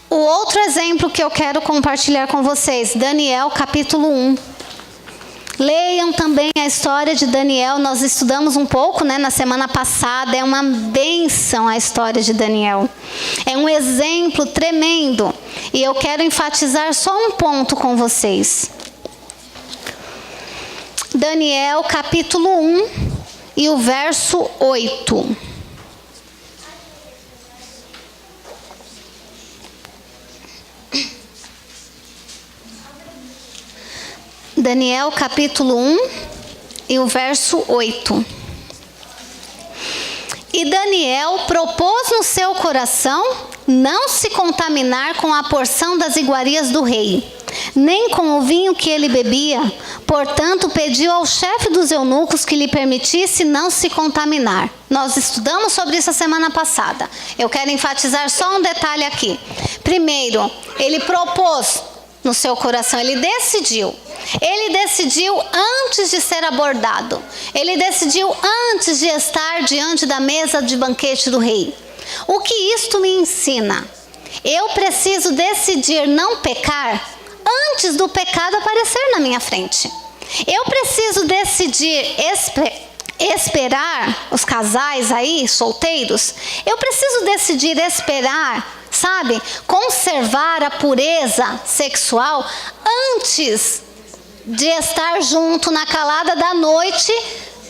O outro exemplo que eu quero compartilhar com vocês, Daniel capítulo 1. Leiam também a história de Daniel. Nós estudamos um pouco, né, na semana passada. É uma bênção a história de Daniel. É um exemplo tremendo. E eu quero enfatizar só um ponto com vocês. Daniel capítulo 1 e o verso 8. Daniel capítulo 1 e o verso 8. E Daniel propôs no seu coração não se contaminar com a porção das iguarias do rei, nem com o vinho que ele bebia. Portanto, pediu ao chefe dos eunucos que lhe permitisse não se contaminar. Nós estudamos sobre isso a semana passada. Eu quero enfatizar só um detalhe aqui. Primeiro, ele propôs no seu coração, ele decidiu. Ele decidiu antes de ser abordado. Ele decidiu antes de estar diante da mesa de banquete do rei. O que isto me ensina? Eu preciso decidir não pecar antes do pecado aparecer na minha frente. Eu preciso decidir esperar, os casais aí, solteiros, eu preciso decidir esperar, sabe, conservar a pureza sexual antes de estar junto na calada da noite,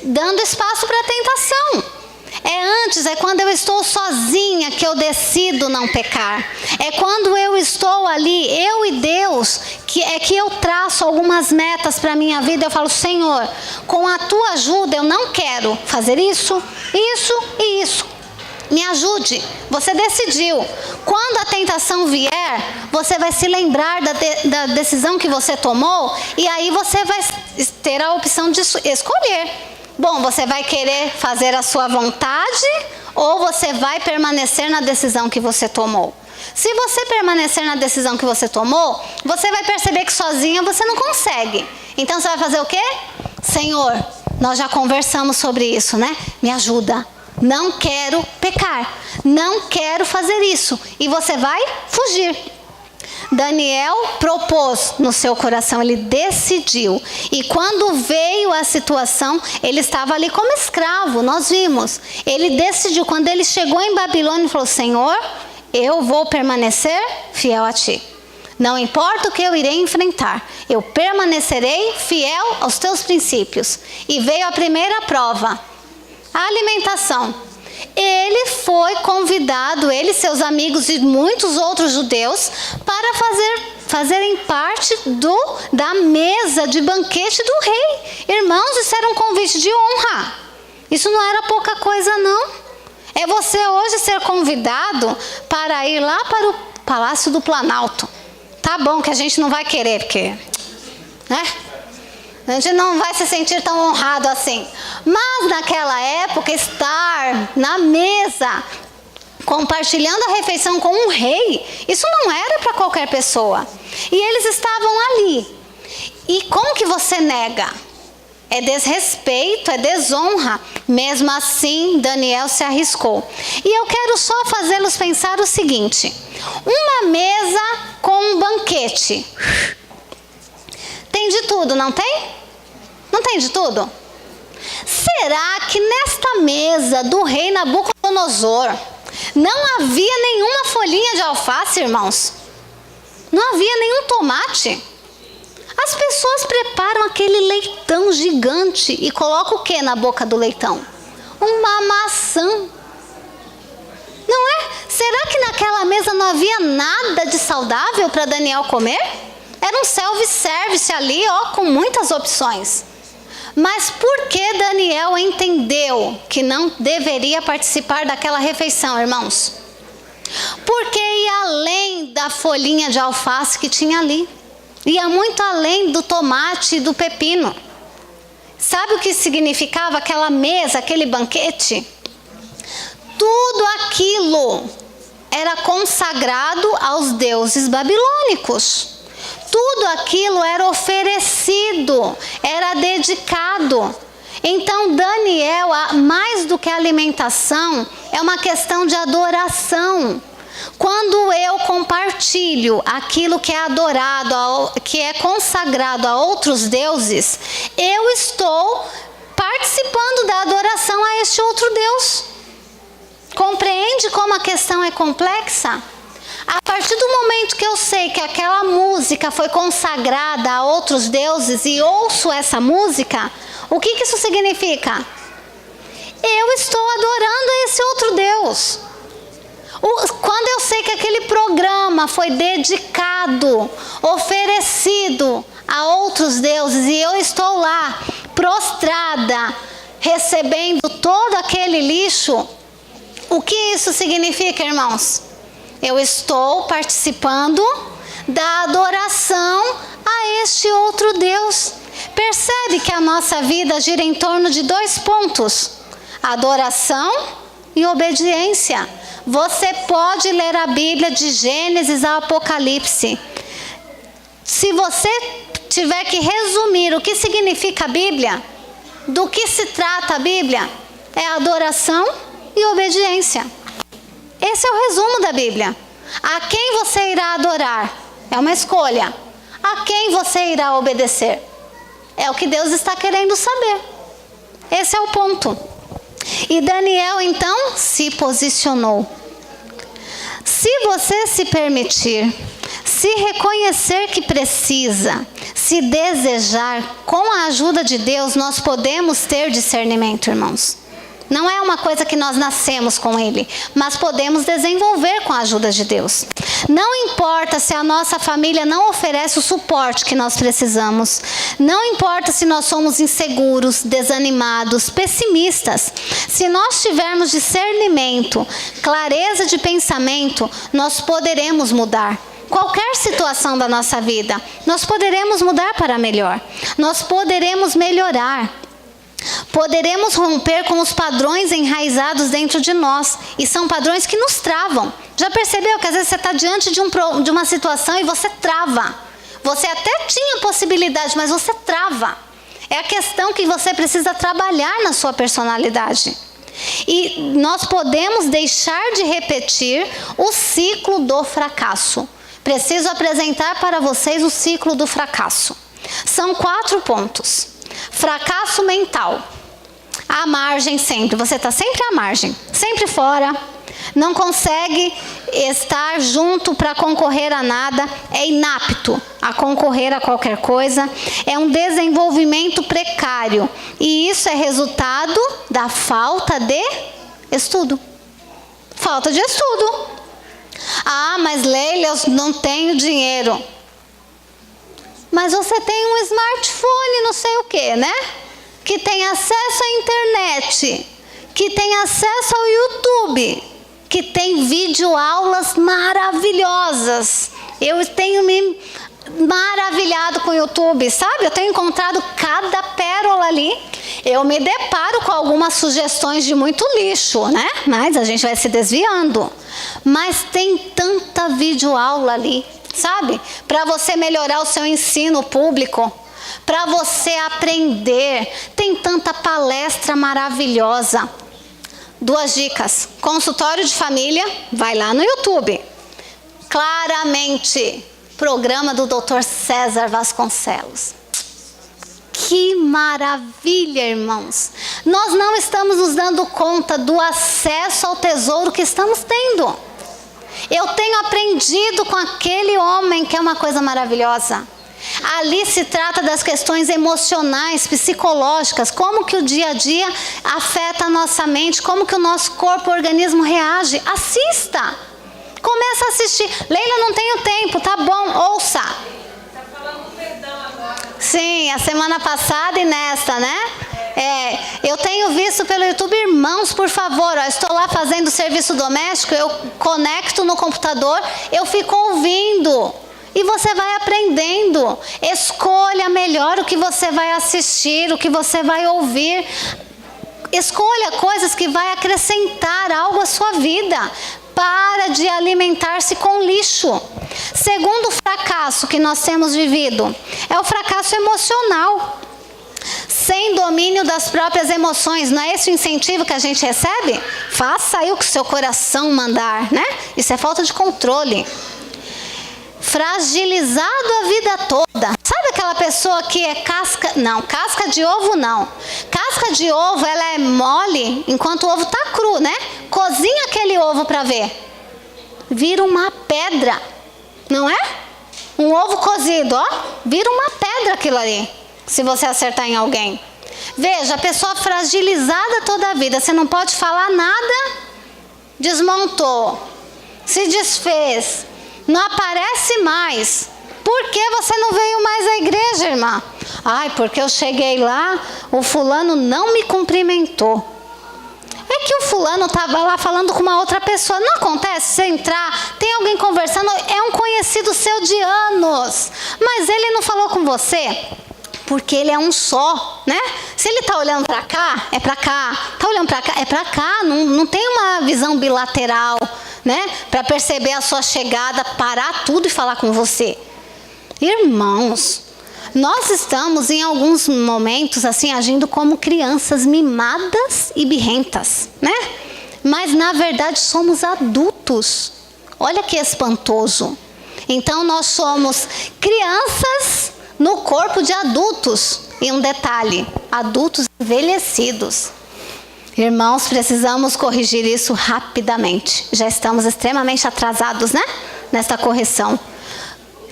dando espaço para a tentação. É antes, é quando eu estou sozinha que eu decido não pecar. É quando eu estou ali, eu e Deus, que eu traço algumas metas para a minha vida. Eu falo: Senhor, com a tua ajuda eu não quero fazer isso, isso e isso. Me ajude. Você decidiu. Quando a tentação vier, você vai se lembrar da decisão que você tomou, e aí você vai ter a opção de escolher. Bom, você vai querer fazer a sua vontade ou você vai permanecer na decisão que você tomou? Se você permanecer na decisão que você tomou, você vai perceber que sozinha você não consegue. Então você vai fazer o quê? Senhor, nós já conversamos sobre isso, né? Me ajuda. Não quero pecar. Não quero fazer isso. E você vai fugir. Daniel propôs no seu coração, ele decidiu. E quando veio a situação, ele estava ali como escravo, nós vimos. Ele decidiu, quando ele chegou em Babilônia, ele falou: Senhor, eu vou permanecer fiel a ti. Não importa o que eu irei enfrentar, eu permanecerei fiel aos teus princípios. E veio a primeira prova, a alimentação. Ele foi convidado, ele, seus amigos e muitos outros judeus, para fazerem parte da mesa de banquete do rei. Irmãos, isso era um convite de honra. Isso não era pouca coisa, não. É você hoje ser convidado para ir lá para o Palácio do Planalto. Tá bom que a gente não vai querer, porque, né? A gente não vai se sentir tão honrado assim. Mas naquela época, estar na mesa, compartilhando a refeição com um rei, isso não era para qualquer pessoa. E eles estavam ali. E como que você nega? É desrespeito, é desonra. Mesmo assim, Daniel se arriscou. E eu quero só fazê-los pensar o seguinte: uma mesa com um banquete. Tem de tudo, não tem? Não tem de tudo? Será que nesta mesa do rei Nabucodonosor não havia nenhuma folhinha de alface, irmãos? Não havia nenhum tomate? As pessoas preparam aquele leitão gigante e colocam o que na boca do leitão? Uma maçã. Não é? Será que naquela mesa não havia nada de saudável para Daniel comer? Era um self-service ali, ó, com muitas opções. Mas por que Daniel entendeu que não deveria participar daquela refeição, irmãos? Porque ia além da folhinha de alface que tinha ali. Ia muito além do tomate e do pepino. Sabe o que significava aquela mesa, aquele banquete? Tudo aquilo era consagrado aos deuses babilônicos. Tudo aquilo era oferecido, era dedicado. Então Daniel, mais do que alimentação, é uma questão de adoração. Quando eu compartilho aquilo que é adorado, que é consagrado a outros deuses, eu estou participando da adoração a este outro Deus. Compreende como a questão é complexa? A partir do momento que eu sei que aquela música foi consagrada a outros deuses e ouço essa música, o que isso significa? Eu estou adorando esse outro Deus. Quando eu sei que aquele programa foi dedicado, oferecido a outros deuses e eu estou lá, prostrada, recebendo todo aquele lixo, o que isso significa, irmãos? Eu estou participando da adoração a este outro Deus. Percebe que a nossa vida gira em torno de 2 pontos: adoração e obediência. Você pode ler a Bíblia de Gênesis ao Apocalipse. Se você tiver que resumir o que significa a Bíblia, do que se trata a Bíblia, é adoração e obediência. Esse é o resumo da Bíblia. A quem você irá adorar? É uma escolha. A quem você irá obedecer? É o que Deus está querendo saber. Esse é o ponto. E Daniel então se posicionou. Se você se permitir, se reconhecer que precisa, se desejar, com a ajuda de Deus, nós podemos ter discernimento, irmãos. Não é uma coisa que nós nascemos com ele, mas podemos desenvolver com a ajuda de Deus. Não importa se a nossa família não oferece o suporte que nós precisamos. Não importa se nós somos inseguros, desanimados, pessimistas. Se nós tivermos discernimento, clareza de pensamento, nós poderemos mudar qualquer situação da nossa vida. Nós poderemos mudar para melhor. Nós poderemos melhorar. Poderemos romper com os padrões enraizados dentro de nós. E são padrões que nos travam. Já percebeu que às vezes você está diante de uma situação e você trava? Você até tinha possibilidade, mas você trava. É a questão que você precisa trabalhar na sua personalidade. E nós podemos deixar de repetir o ciclo do fracasso. Preciso apresentar para vocês o ciclo do fracasso. São 4 pontos. Fracasso mental. À margem sempre. Você está sempre à margem. Sempre fora. Não consegue estar junto para concorrer a nada. É inapto a concorrer a qualquer coisa. É um desenvolvimento precário. E isso é resultado da falta de estudo. Falta de estudo. Ah, mas Leila, eu não tenho dinheiro. Mas você tem um smartphone, não sei o que, né? que tem acesso à internet, que tem acesso ao YouTube, que tem videoaulas maravilhosas. Eu tenho me maravilhado com o YouTube, sabe? Eu tenho encontrado cada pérola ali. Eu me deparo com algumas sugestões de muito lixo, né? Mas a gente vai se desviando. Mas tem tanta videoaula ali, sabe? Para você melhorar o seu ensino público, para você aprender. Tem tanta palestra maravilhosa. 2 dicas. Consultório de família, vai lá no YouTube. Claramente, programa do Dr. César Vasconcelos. Que maravilha, irmãos. Nós não estamos nos dando conta do acesso ao tesouro que estamos tendo. Eu tenho aprendido com aquele homem que é uma coisa maravilhosa. Ali se trata das questões emocionais, psicológicas, como que o dia a dia afeta a nossa mente, como que o nosso corpo, o organismo reage. Assista, começa a assistir. Leila, não tenho tempo, tá bom, ouça. Tá falando do perdão agora. Sim, a semana passada e nesta, né? Eu tenho visto pelo YouTube, irmãos, por favor, ó, estou lá fazendo serviço doméstico, eu conecto no computador, eu fico ouvindo. E você vai aprendendo. Escolha melhor o que você vai assistir, o que você vai ouvir. Escolha coisas que vai acrescentar algo à sua vida. Para de alimentar-se com lixo. Segundo fracasso que nós temos vivido é o fracasso emocional. Sem domínio das próprias emoções. Não é esse o incentivo que a gente recebe? Faça aí o que o seu coração mandar, né? Isso é falta de controle. Fragilizado a vida toda. Sabe aquela pessoa que é casca... Não, casca de ovo não. Casca de ovo, ela é mole enquanto o ovo está cru, né? Cozinha aquele ovo para ver. Vira uma pedra. Não é? Um ovo cozido, ó. Vira uma pedra aquilo ali. Se você acertar em alguém. Veja, a pessoa fragilizada toda a vida. Você não pode falar nada. Desmontou. Se desfez. Não aparece mais. Por que você não veio mais à igreja, irmã? Ai, porque eu cheguei lá, o fulano não me cumprimentou. É que o fulano estava lá falando com uma outra pessoa. Não acontece você entrar, tem alguém conversando, é um conhecido seu de anos, mas ele não falou com você, porque ele é um só, né? Se ele está olhando para cá, é para cá. Está olhando para cá, é para cá. Não tem uma visão bilateral, né? Para perceber a sua chegada, parar tudo e falar com você. Irmãos, nós estamos em alguns momentos assim agindo como crianças mimadas e birrentas, né? Mas na verdade somos adultos. Olha que espantoso. Então nós somos crianças no corpo de adultos. E um detalhe, adultos envelhecidos. Irmãos, precisamos corrigir isso rapidamente. Já estamos extremamente atrasados, né? Nesta correção.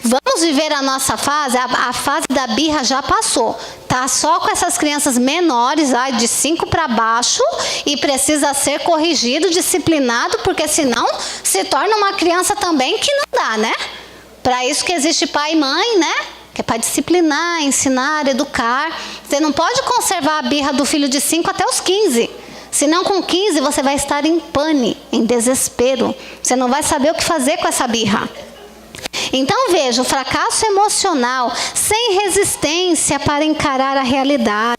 Vamos viver a nossa fase, a fase da birra já passou. Tá só com essas crianças menores, de 5 para baixo, e precisa ser corrigido, disciplinado, porque senão se torna uma criança também que não dá, né? Para isso que existe pai e mãe, né? Que é para disciplinar, ensinar, educar. Você não pode conservar a birra do filho de 5 até os 15. Senão com 15 você vai estar em pane, em desespero. Você não vai saber o que fazer com essa birra. Então veja, o fracasso emocional, sem resistência para encarar a realidade.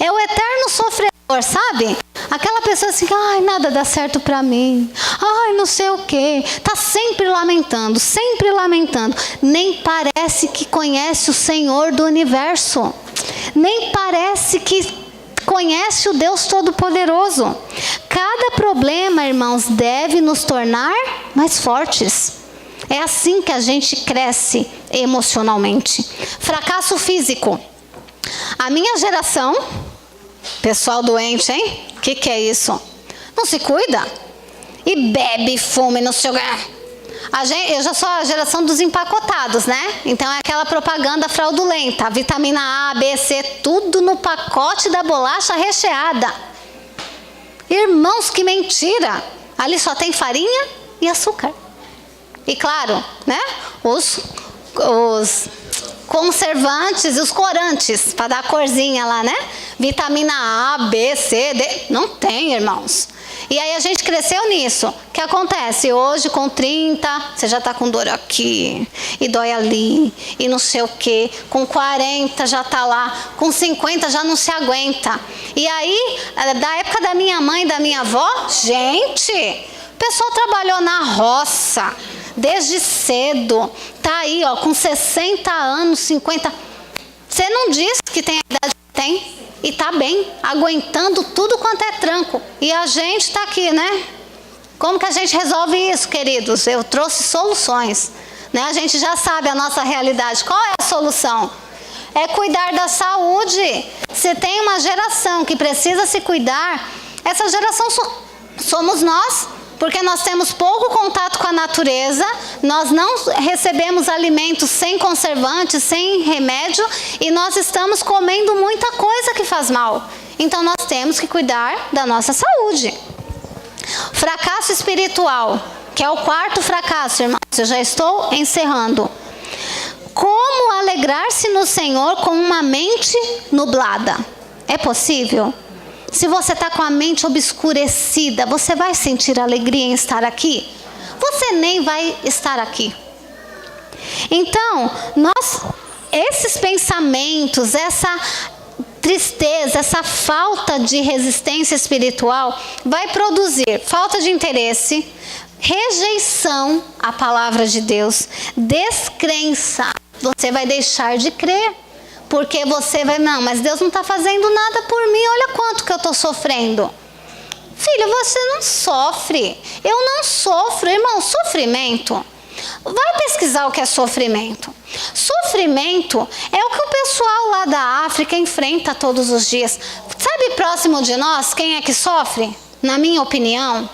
É o eterno sofredor, sabe? Aquela pessoa assim, ai, nada dá certo para mim. Ai, não sei o quê. Está sempre lamentando, sempre lamentando. Nem parece que conhece o Senhor do universo. Nem parece que conhece o Deus Todo-Poderoso. Cada problema, irmãos, deve nos tornar mais fortes. É assim que a gente cresce emocionalmente. Fracasso físico. A minha geração, pessoal doente, hein? O que é isso? Não se cuida. E bebe, fuma, não sei o quê. Eu já sou a geração dos empacotados, né? Então é aquela propaganda fraudulenta. Vitamina A, B, C, tudo no pacote da bolacha recheada. Irmãos, que mentira. Ali só tem farinha e açúcar. E claro, né? conservantes e os corantes, para dar a corzinha lá, né? Vitamina A, B, C, D. Não tem, irmãos. E aí a gente cresceu nisso. O que acontece? Hoje com 30, você já está com dor aqui, e dói ali, e não sei o quê. Com 40 já está lá, com 50 já não se aguenta. E aí, da época da minha mãe e da minha avó, gente, o pessoal trabalhou na roça, desde cedo. Tá aí, ó, com 60 anos, 50. Você não diz que tem a idade que tem? E tá bem, aguentando tudo quanto é tranco. E a gente tá aqui, né? Como que a gente resolve isso, queridos? Eu trouxe soluções, né? A gente já sabe a nossa realidade. Qual é a solução? É cuidar da saúde. Se tem uma geração que precisa se cuidar, essa geração somos nós. Porque nós temos pouco contato com a natureza, nós não recebemos alimentos sem conservantes, sem remédio, e nós estamos comendo muita coisa que faz mal. Então nós temos que cuidar da nossa saúde. Fracasso espiritual, que é o quarto fracasso, irmãos, eu já estou encerrando. Como alegrar-se no Senhor com uma mente nublada? É possível? Se você está com a mente obscurecida, você vai sentir alegria em estar aqui? Você nem vai estar aqui. Então, esses pensamentos, essa tristeza, essa falta de resistência espiritual vai produzir falta de interesse, rejeição à palavra de Deus, descrença. Você vai deixar de crer. Porque você vai, não, mas Deus não está fazendo nada por mim, olha quanto que eu estou sofrendo. Filho, você não sofre. Eu não sofro, irmão, sofrimento. Vai pesquisar o que é sofrimento. Sofrimento é o que o pessoal lá da África enfrenta todos os dias. Sabe, próximo de nós, quem é que sofre? Na minha opinião,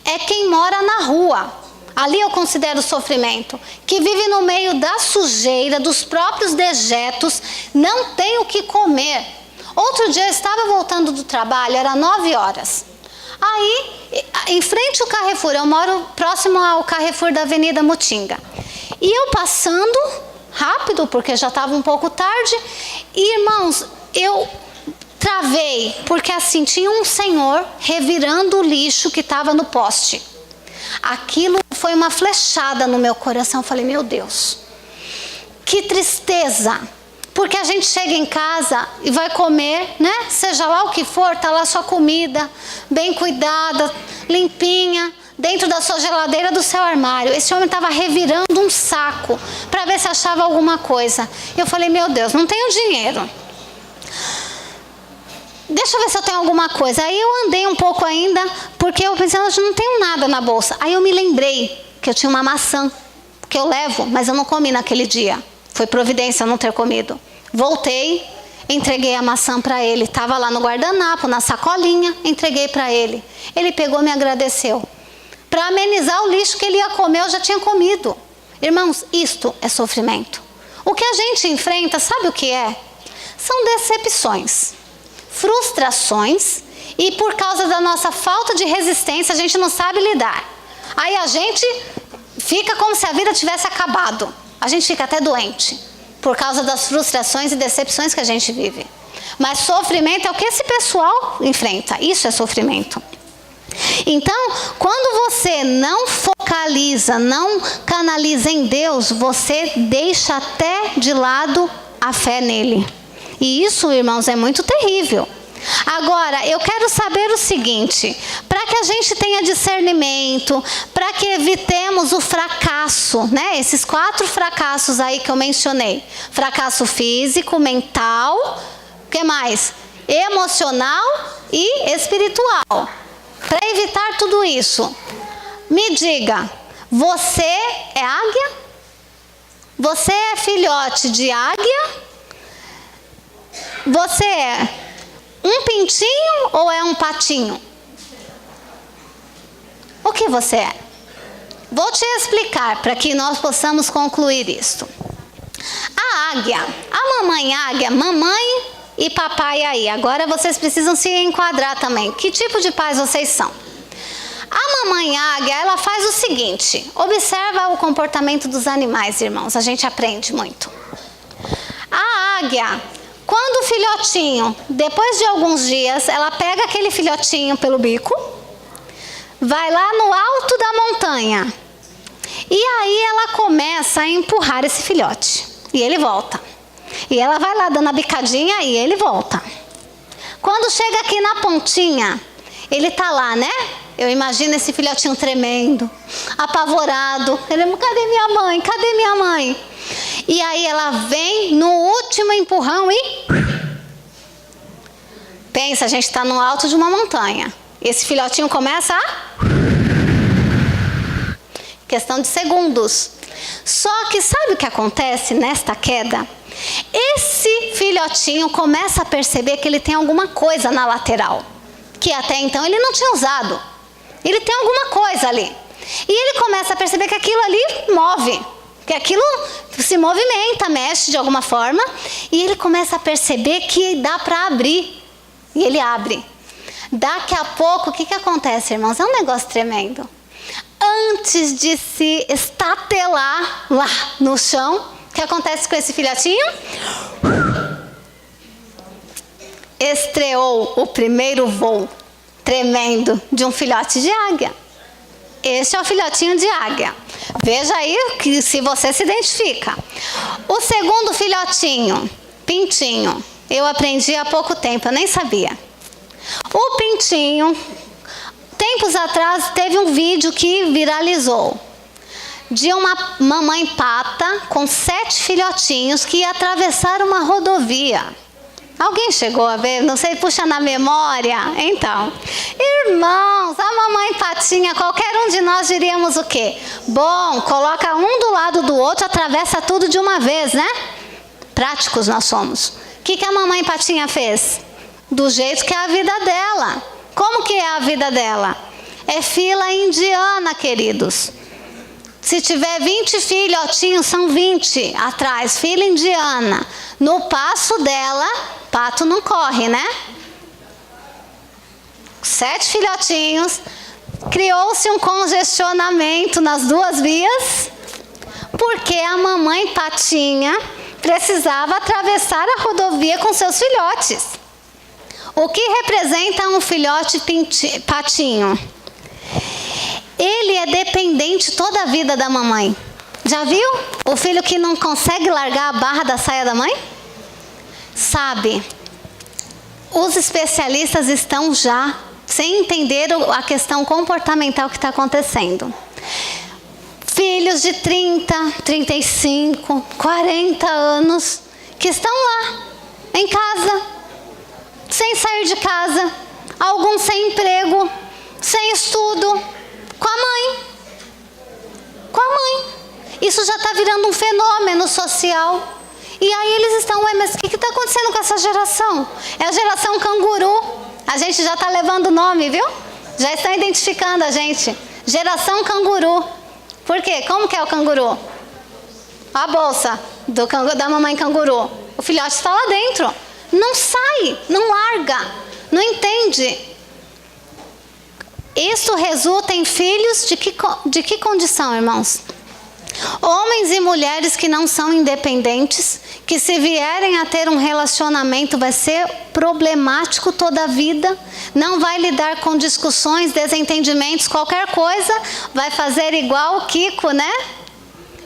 é quem mora na rua. Ali eu considero sofrimento, que vive no meio da sujeira, dos próprios dejetos, não tem o que comer. Outro dia eu estava voltando do trabalho, era 9 horas. Aí, em frente ao Carrefour, eu moro próximo ao Carrefour da Avenida Mutinga. E eu passando rápido, porque já estava um pouco tarde, e irmãos, eu travei, porque assim, tinha um senhor revirando o lixo que estava no poste. Aquilo foi uma flechada no meu coração. Eu falei, meu Deus, que tristeza. Porque a gente chega em casa e vai comer, né? Seja lá o que for, tá lá sua comida, bem cuidada, limpinha, dentro da sua geladeira, do seu armário. Esse homem estava revirando um saco para ver se achava alguma coisa. Eu falei, meu Deus, não tenho dinheiro. Deixa eu ver se eu tenho alguma coisa. Aí eu andei um pouco ainda, porque eu pensei, eu não tenho nada na bolsa. Aí eu me lembrei que eu tinha uma maçã, que eu levo, mas eu não comi naquele dia. Foi providência não ter comido. Voltei, entreguei a maçã para ele. Estava lá no guardanapo, na sacolinha, entreguei para ele. Ele pegou e me agradeceu. Para amenizar o lixo que ele ia comer, eu já tinha comido. Irmãos, isto é sofrimento. O que a gente enfrenta, sabe o que é? São decepções, frustrações, e por causa da nossa falta de resistência, a gente não sabe lidar. Aí a gente fica como se a vida tivesse acabado. A gente fica até doente, por causa das frustrações e decepções que a gente vive. Mas sofrimento é o que esse pessoal enfrenta. Isso é sofrimento. Então, quando você não focaliza, não canaliza em Deus, você deixa até de lado a fé nele. E isso, irmãos, é muito terrível. Agora, eu quero saber o seguinte, para que a gente tenha discernimento, para que evitemos o fracasso, né? Esses 4 fracassos aí que eu mencionei. Fracasso físico, mental, o que mais? Emocional e espiritual. Para evitar tudo isso, me diga, você é águia? Você é filhote de águia? Você é um pintinho ou é um patinho? O que você é? Vou te explicar para que nós possamos concluir isto. A águia, a mamãe águia, mamãe e papai aí. Agora vocês precisam se enquadrar também. Que tipo de pais vocês são? A mamãe águia, ela faz o seguinte. Observa o comportamento dos animais, irmãos. A gente aprende muito. águia, quando o filhotinho, depois de alguns dias, ela pega aquele filhotinho pelo bico, vai lá no alto da montanha. E aí ela começa a empurrar esse filhote. E ele volta. E ela vai lá dando a bicadinha e ele volta. Quando chega aqui na pontinha, ele tá lá, né? Eu imagino esse filhotinho tremendo, apavorado. Ele, cadê minha mãe? Cadê minha mãe? E aí ela vem no último empurrão e... Pensa, a gente está no alto de uma montanha. Esse filhotinho começa a... Questão de segundos. Só que sabe o que acontece nesta queda? Esse filhotinho começa a perceber que ele tem alguma coisa na lateral, que até então ele não tinha usado. Ele tem alguma coisa ali. E ele começa a perceber que aquilo ali move, que aquilo se movimenta, mexe de alguma forma. E ele começa a perceber que dá para abrir. E ele abre. Daqui a pouco, o que acontece, irmãos? É um negócio tremendo. Antes de se estatelar lá no chão, o que acontece com esse filhotinho? Estreou o primeiro voo tremendo de um filhote de águia. Este é o filhotinho de águia. Veja aí que se você se identifica. O segundo filhotinho, pintinho, eu aprendi há pouco tempo, eu nem sabia. O pintinho, tempos atrás teve um vídeo que viralizou de uma mamãe pata com 7 filhotinhos que ia atravessar uma rodovia. Alguém chegou a ver? Não sei, puxa na memória. Então, irmãos, a mamãe patinha, qualquer um de nós diríamos o quê? Bom, coloca um do lado do outro, atravessa tudo de uma vez, né? Práticos nós somos. O que a mamãe patinha fez? Do jeito que é a vida dela. Como que é a vida dela? É fila indiana, queridos. Se tiver 20 filhotinhos, são 20 atrás, fila indiana. No passo dela, pato não corre, né? 7 filhotinhos, criou-se um congestionamento nas duas vias, porque a mamãe patinha precisava atravessar a rodovia com seus filhotes. O que representa um filhote patinho? Ele é dependente toda a vida da mamãe. Já viu? O filho que não consegue largar a barra da saia da mãe? Sabe, os especialistas estão já sem entender a questão comportamental que está acontecendo. Filhos de 30, 35, 40 anos que estão lá, em casa, sem sair de casa, alguns sem emprego, sem estudo, com a mãe. Com a mãe. Isso já está virando um fenômeno social. E aí eles estão, mas o que está acontecendo com essa geração? É a geração canguru. A gente já está levando o nome, viu? Já estão identificando a gente. Geração canguru. Por quê? Como que é o canguru? A bolsa da mamãe canguru. O filhote está lá dentro. Não sai, não larga, não entende. Isso resulta em filhos de que condição, irmãos? Homens e mulheres que não são independentes, que se vierem a ter um relacionamento vai ser problemático toda a vida, não vai lidar com discussões, desentendimentos, qualquer coisa, vai fazer igual o Kiko, né?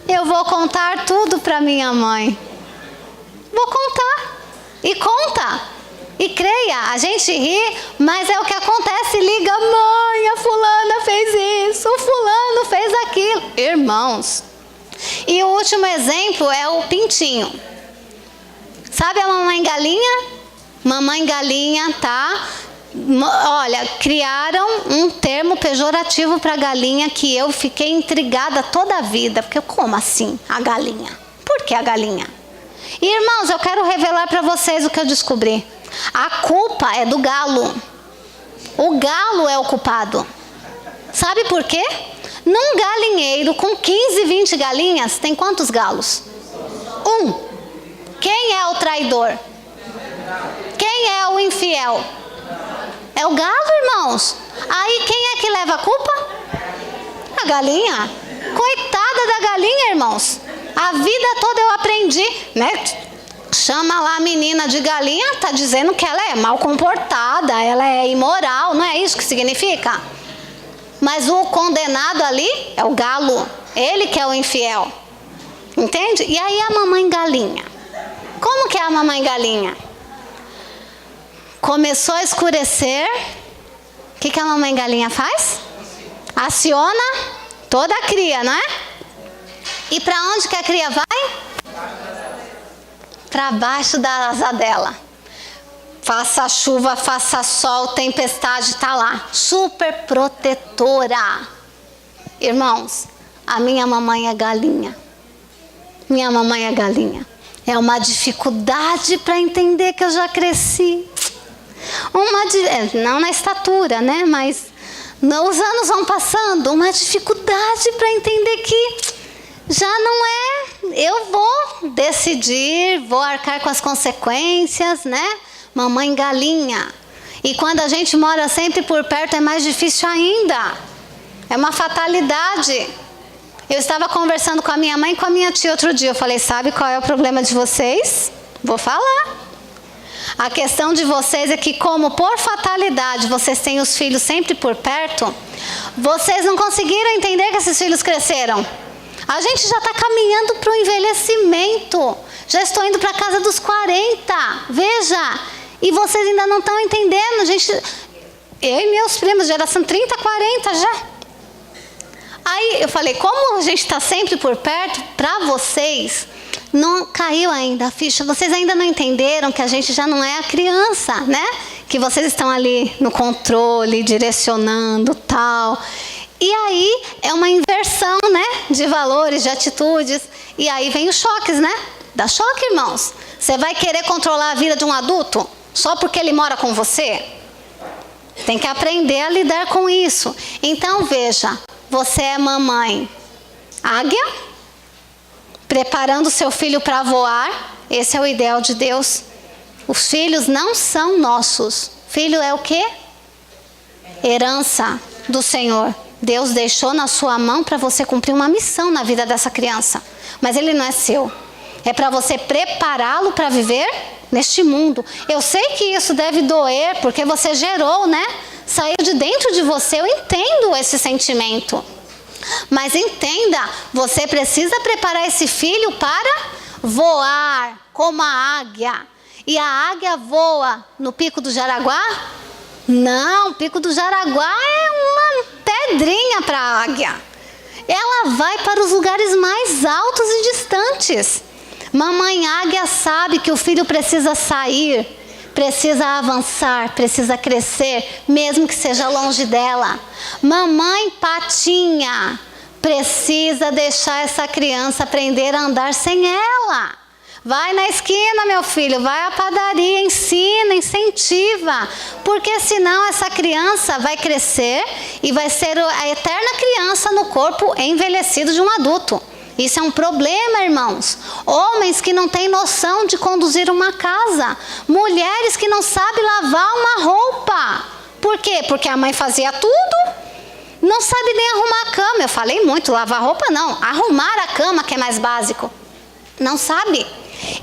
Eu vou contar tudo para minha mãe. Vou contar. E conta. E creia, a gente ri, mas é o que acontece, liga, mãe, a fulana fez isso, o fulano fez aquilo. Irmãos. E o último exemplo é o pintinho. Sabe a mamãe galinha? Mamãe galinha, tá? Olha, criaram um termo pejorativo para galinha que eu fiquei intrigada toda a vida. Porque como assim, a galinha? Por que a galinha? E, irmãos, eu quero revelar para vocês o que eu descobri. A culpa é do galo. O galo é o culpado. Sabe por quê? Num galinheiro com 15, 20 galinhas, tem quantos galos? 1. Quem é o traidor? Quem é o infiel? É o galo, irmãos. Aí quem é que leva a culpa? A galinha. Coitada da galinha, irmãos. A vida toda eu aprendi, né? chama lá a menina de galinha, tá dizendo que ela é mal comportada, ela é imoral, não é isso que significa? Mas o condenado ali é o galo, ele que é o infiel, entende? E aí a mamãe galinha, como que é a mamãe galinha? Começou a escurecer, o que a mamãe galinha faz? Aciona toda a cria, não é? E para onde que a cria vai? Para baixo da asa dela. Faça chuva, faça sol, tempestade, tá lá. Super protetora. Irmãos, a minha mamãe é galinha. Minha mamãe é galinha. É uma dificuldade para entender que eu já cresci. Não na estatura, né? Mas os anos vão passando. Uma dificuldade para entender que já não é. Eu vou decidir, vou arcar com as consequências, né? Mamãe galinha. E quando a gente mora sempre por perto é mais difícil ainda. É uma fatalidade. Eu estava conversando com a minha mãe e com a minha tia outro dia. Eu falei, sabe qual é o problema de vocês? Vou falar. A questão de vocês é que, como por fatalidade vocês têm os filhos sempre por perto, vocês não conseguiram entender que esses filhos cresceram. A gente já está caminhando para o envelhecimento. Já estou indo para a casa dos 40. Veja. E vocês ainda não estão entendendo. Eu e meus primos, geração 30, 40 já. Aí eu falei, como a gente está sempre por perto, para vocês, não caiu ainda a ficha. Vocês ainda não entenderam que a gente já não é a criança, né? Que vocês estão ali no controle, direcionando, tal. E aí é uma inversão, né? De valores, de atitudes. E aí vem os choques, né? Dá choque, irmãos. Você vai querer controlar a vida de um adulto só porque ele mora com você? Tem que aprender a lidar com isso. Então veja, você é mamãe águia, preparando seu filho para voar. Esse é o ideal de Deus. Os filhos não são nossos. Filho é o quê? Herança do Senhor. Deus deixou na sua mão para você cumprir uma missão na vida dessa criança. Mas ele não é seu. É para você prepará-lo para viver neste mundo. Eu sei que isso deve doer, porque você gerou, né? Saiu de dentro de você. Eu entendo esse sentimento. Mas entenda, você precisa preparar esse filho para voar como a águia. E a águia voa no Pico do Jaraguá? Não, o Pico do Jaraguá é uma pedrinha para a águia. Ela vai para os lugares mais altos e distantes. Mamãe águia sabe que o filho precisa sair, precisa avançar, precisa crescer, mesmo que seja longe dela. Mamãe patinha precisa deixar essa criança aprender a andar sem ela. Vai na esquina, meu filho, vai à padaria, ensina, incentiva. Porque senão essa criança vai crescer e vai ser a eterna criança no corpo envelhecido de um adulto. Isso é um problema, irmãos. Homens que não têm noção de conduzir uma casa. Mulheres que não sabem lavar uma roupa. Por quê? Porque a mãe fazia tudo. Não sabe nem arrumar a cama. Eu falei muito, lavar roupa não. Arrumar a cama, que é mais básico. Não sabe.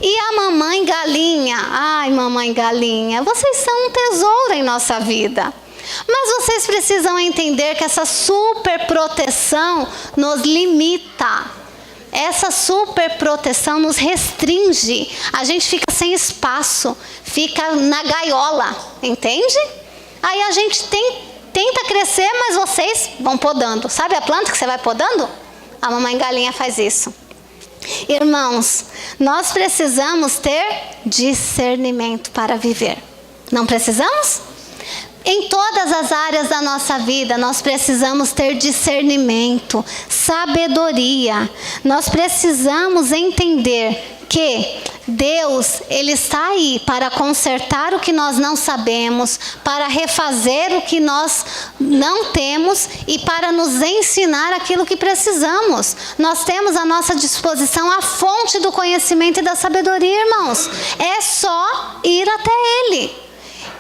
E a mamãe galinha, ai mamãe galinha, vocês são um tesouro em nossa vida. Mas vocês precisam entender que essa super proteção nos limita. Essa super proteção nos restringe. A gente fica sem espaço, fica na gaiola, entende? Aí a gente tenta crescer, mas vocês vão podando. Sabe a planta que você vai podando? A mamãe galinha faz isso. Irmãos, nós precisamos ter discernimento para viver. Não precisamos? Em todas as áreas da nossa vida, nós precisamos ter discernimento, sabedoria. Nós precisamos entender que Deus, Ele está aí para consertar o que nós não sabemos, para refazer o que nós não temos e para nos ensinar aquilo que precisamos. Nós temos à nossa disposição a fonte do conhecimento e da sabedoria, irmãos. É só ir até Ele.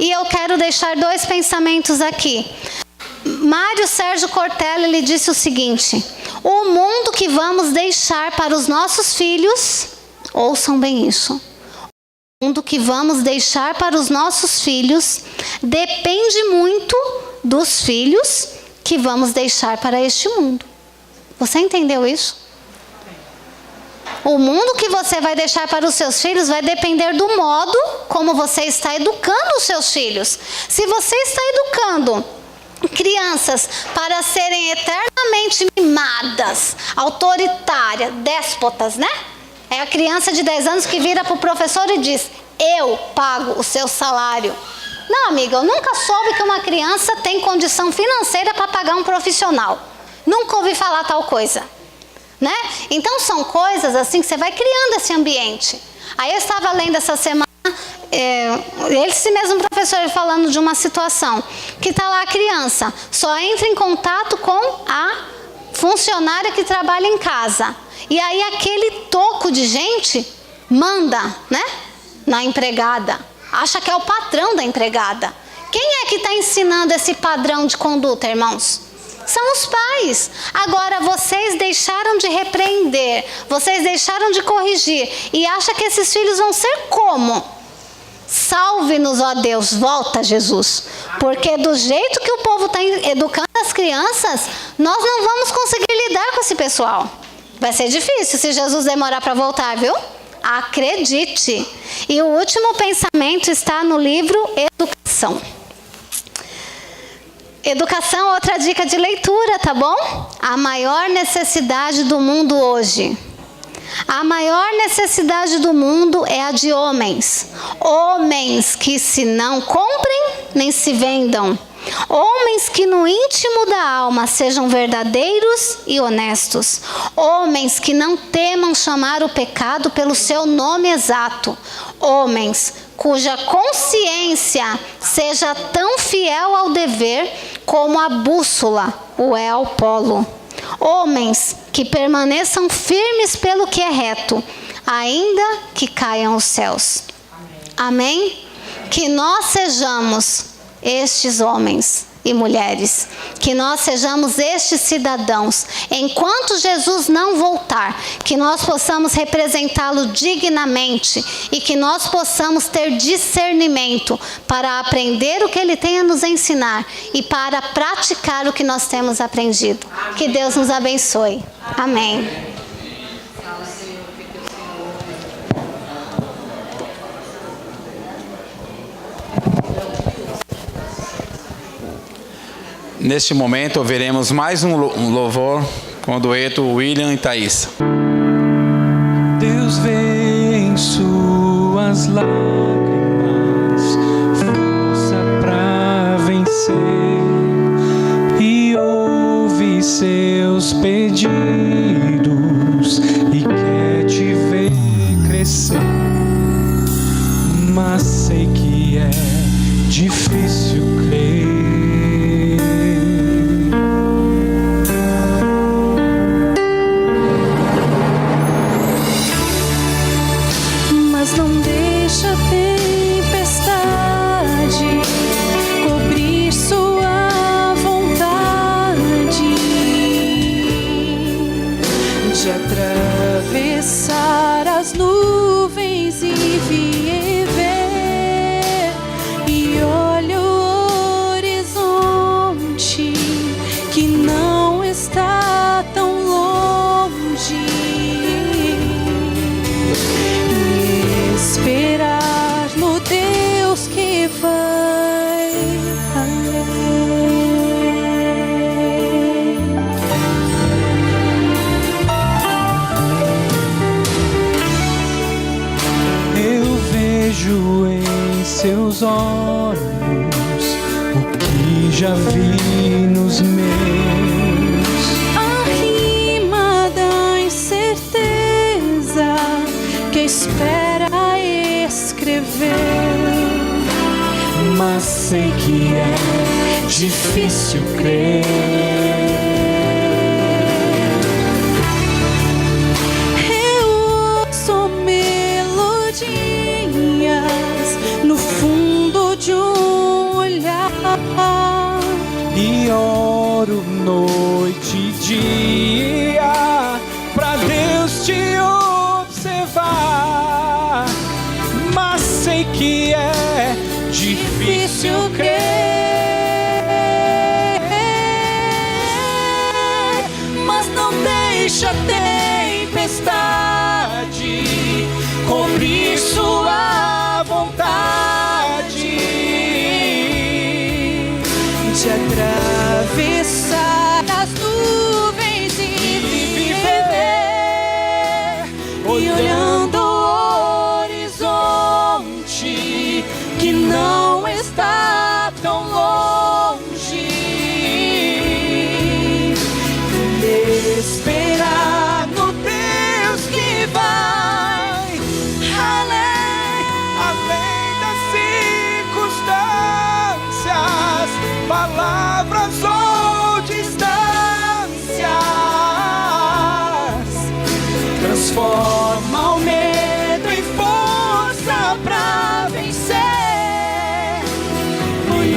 E eu quero deixar 2 pensamentos aqui. Mário Sérgio Cortella, ele disse o seguinte: o mundo que vamos deixar para os nossos filhos, ouçam bem isso, mundo que vamos deixar para os nossos filhos depende muito dos filhos que vamos deixar para este mundo. Você entendeu isso? O mundo que você vai deixar para os seus filhos vai depender do modo como você está educando os seus filhos. Se você está educando crianças para serem eternamente mimadas, autoritárias, déspotas, né? É a criança de 10 anos que vira para o professor e diz: eu pago o seu salário. Não, amiga, eu nunca soube que uma criança tem condição financeira para pagar um profissional. Nunca ouvi falar tal coisa, né? Então são coisas assim que você vai criando esse ambiente. Aí eu estava lendo essa semana, esse mesmo professor falando de uma situação que está lá a criança, só entra em contato com a funcionária que trabalha em casa. E aí aquele toco de gente manda, né, na empregada. Acha que é o patrão da empregada. Quem é que está ensinando esse padrão de conduta, irmãos? São os pais. Agora vocês deixaram de repreender, vocês deixaram de corrigir e acham que esses filhos vão ser como? Salve-nos, ó Deus, volta Jesus. Porque do jeito que o povo está educando as crianças, nós não vamos conseguir lidar com esse pessoal. Vai ser difícil se Jesus demorar para voltar, viu? Acredite. E o último pensamento está no livro Educação. Educação, outra dica de leitura, tá bom? A maior necessidade do mundo hoje. A maior necessidade do mundo é a de homens. Homens que se não comprem, nem se vendam. Homens que no íntimo da alma sejam verdadeiros e honestos. Homens que não temam chamar o pecado pelo seu nome exato. Homens cuja consciência seja tão fiel ao dever como a bússola o é ao polo. Homens que permaneçam firmes pelo que é reto, ainda que caiam os céus. Amém? Que nós sejamos estes homens e mulheres, que nós sejamos estes cidadãos, enquanto Jesus não voltar, que nós possamos representá-lo dignamente e que nós possamos ter discernimento para aprender o que Ele tem a nos ensinar e para praticar o que nós temos aprendido. Que Deus nos abençoe. Amém. Neste momento, ouviremos mais um louvor com o dueto William e Thaís. Deus vê em suas lágrimas força pra vencer e ouve seus pedidos e quer te ver crescer, mas sei que é difícil crer. Atravessar as nuvens e ver, e olha o horizonte que não está tão longe, e esperar no Deus que vai além. Vejo em seus olhos o que já vi nos meus. A rima da incerteza que espera escrever, mas sei que é difícil crer. No fundo de um olhar, e oro noite e dia pra Deus te observar, mas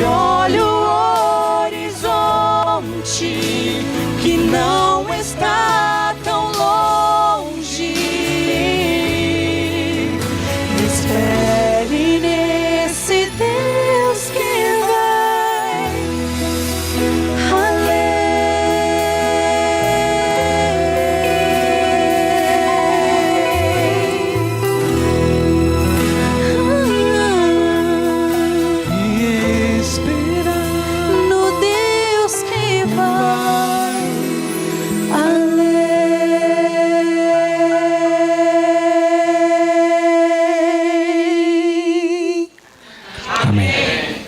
e olho o horizonte que não está tão longe. Espere nesse Deus que vai além. E esperar No Deus que vai além. Amém.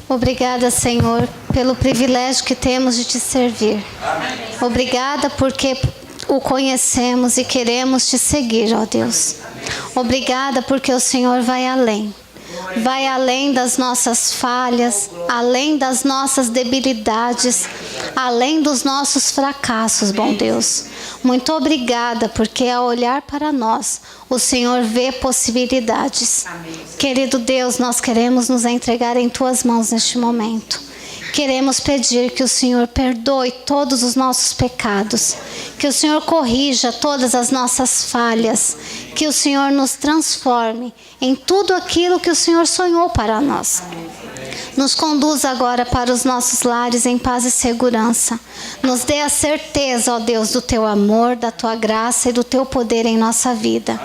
Obrigada, Senhor, pelo privilégio que temos de te servir. Obrigada porque o conhecemos e queremos te seguir, ó Deus. Obrigada porque o Senhor vai além. Vai além das nossas falhas, além das nossas debilidades, além dos nossos fracassos, bom Deus. Muito obrigada, porque ao olhar para nós, o Senhor vê possibilidades. Querido Deus, nós queremos nos entregar em Tuas mãos neste momento. Queremos pedir que o Senhor perdoe todos os nossos pecados, que o Senhor corrija todas as nossas falhas, que o Senhor nos transforme em tudo aquilo que o Senhor sonhou para nós. Nos conduza agora para os nossos lares em paz e segurança. Nos dê a certeza, ó Deus, do Teu amor, da Tua graça e do Teu poder em nossa vida.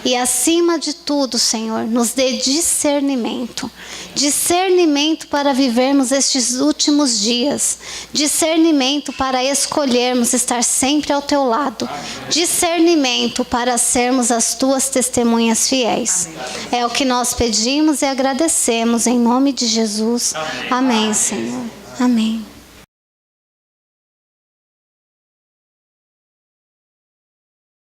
E acima de tudo, Senhor, nos dê discernimento. Discernimento para vivermos estes últimos dias. Discernimento para escolhermos estar sempre ao Teu lado. Discernimento para sermos as Tuas testemunhas fiéis. É o que nós pedimos e agradecemos em nome de Jesus. Amém, Senhor. Amém.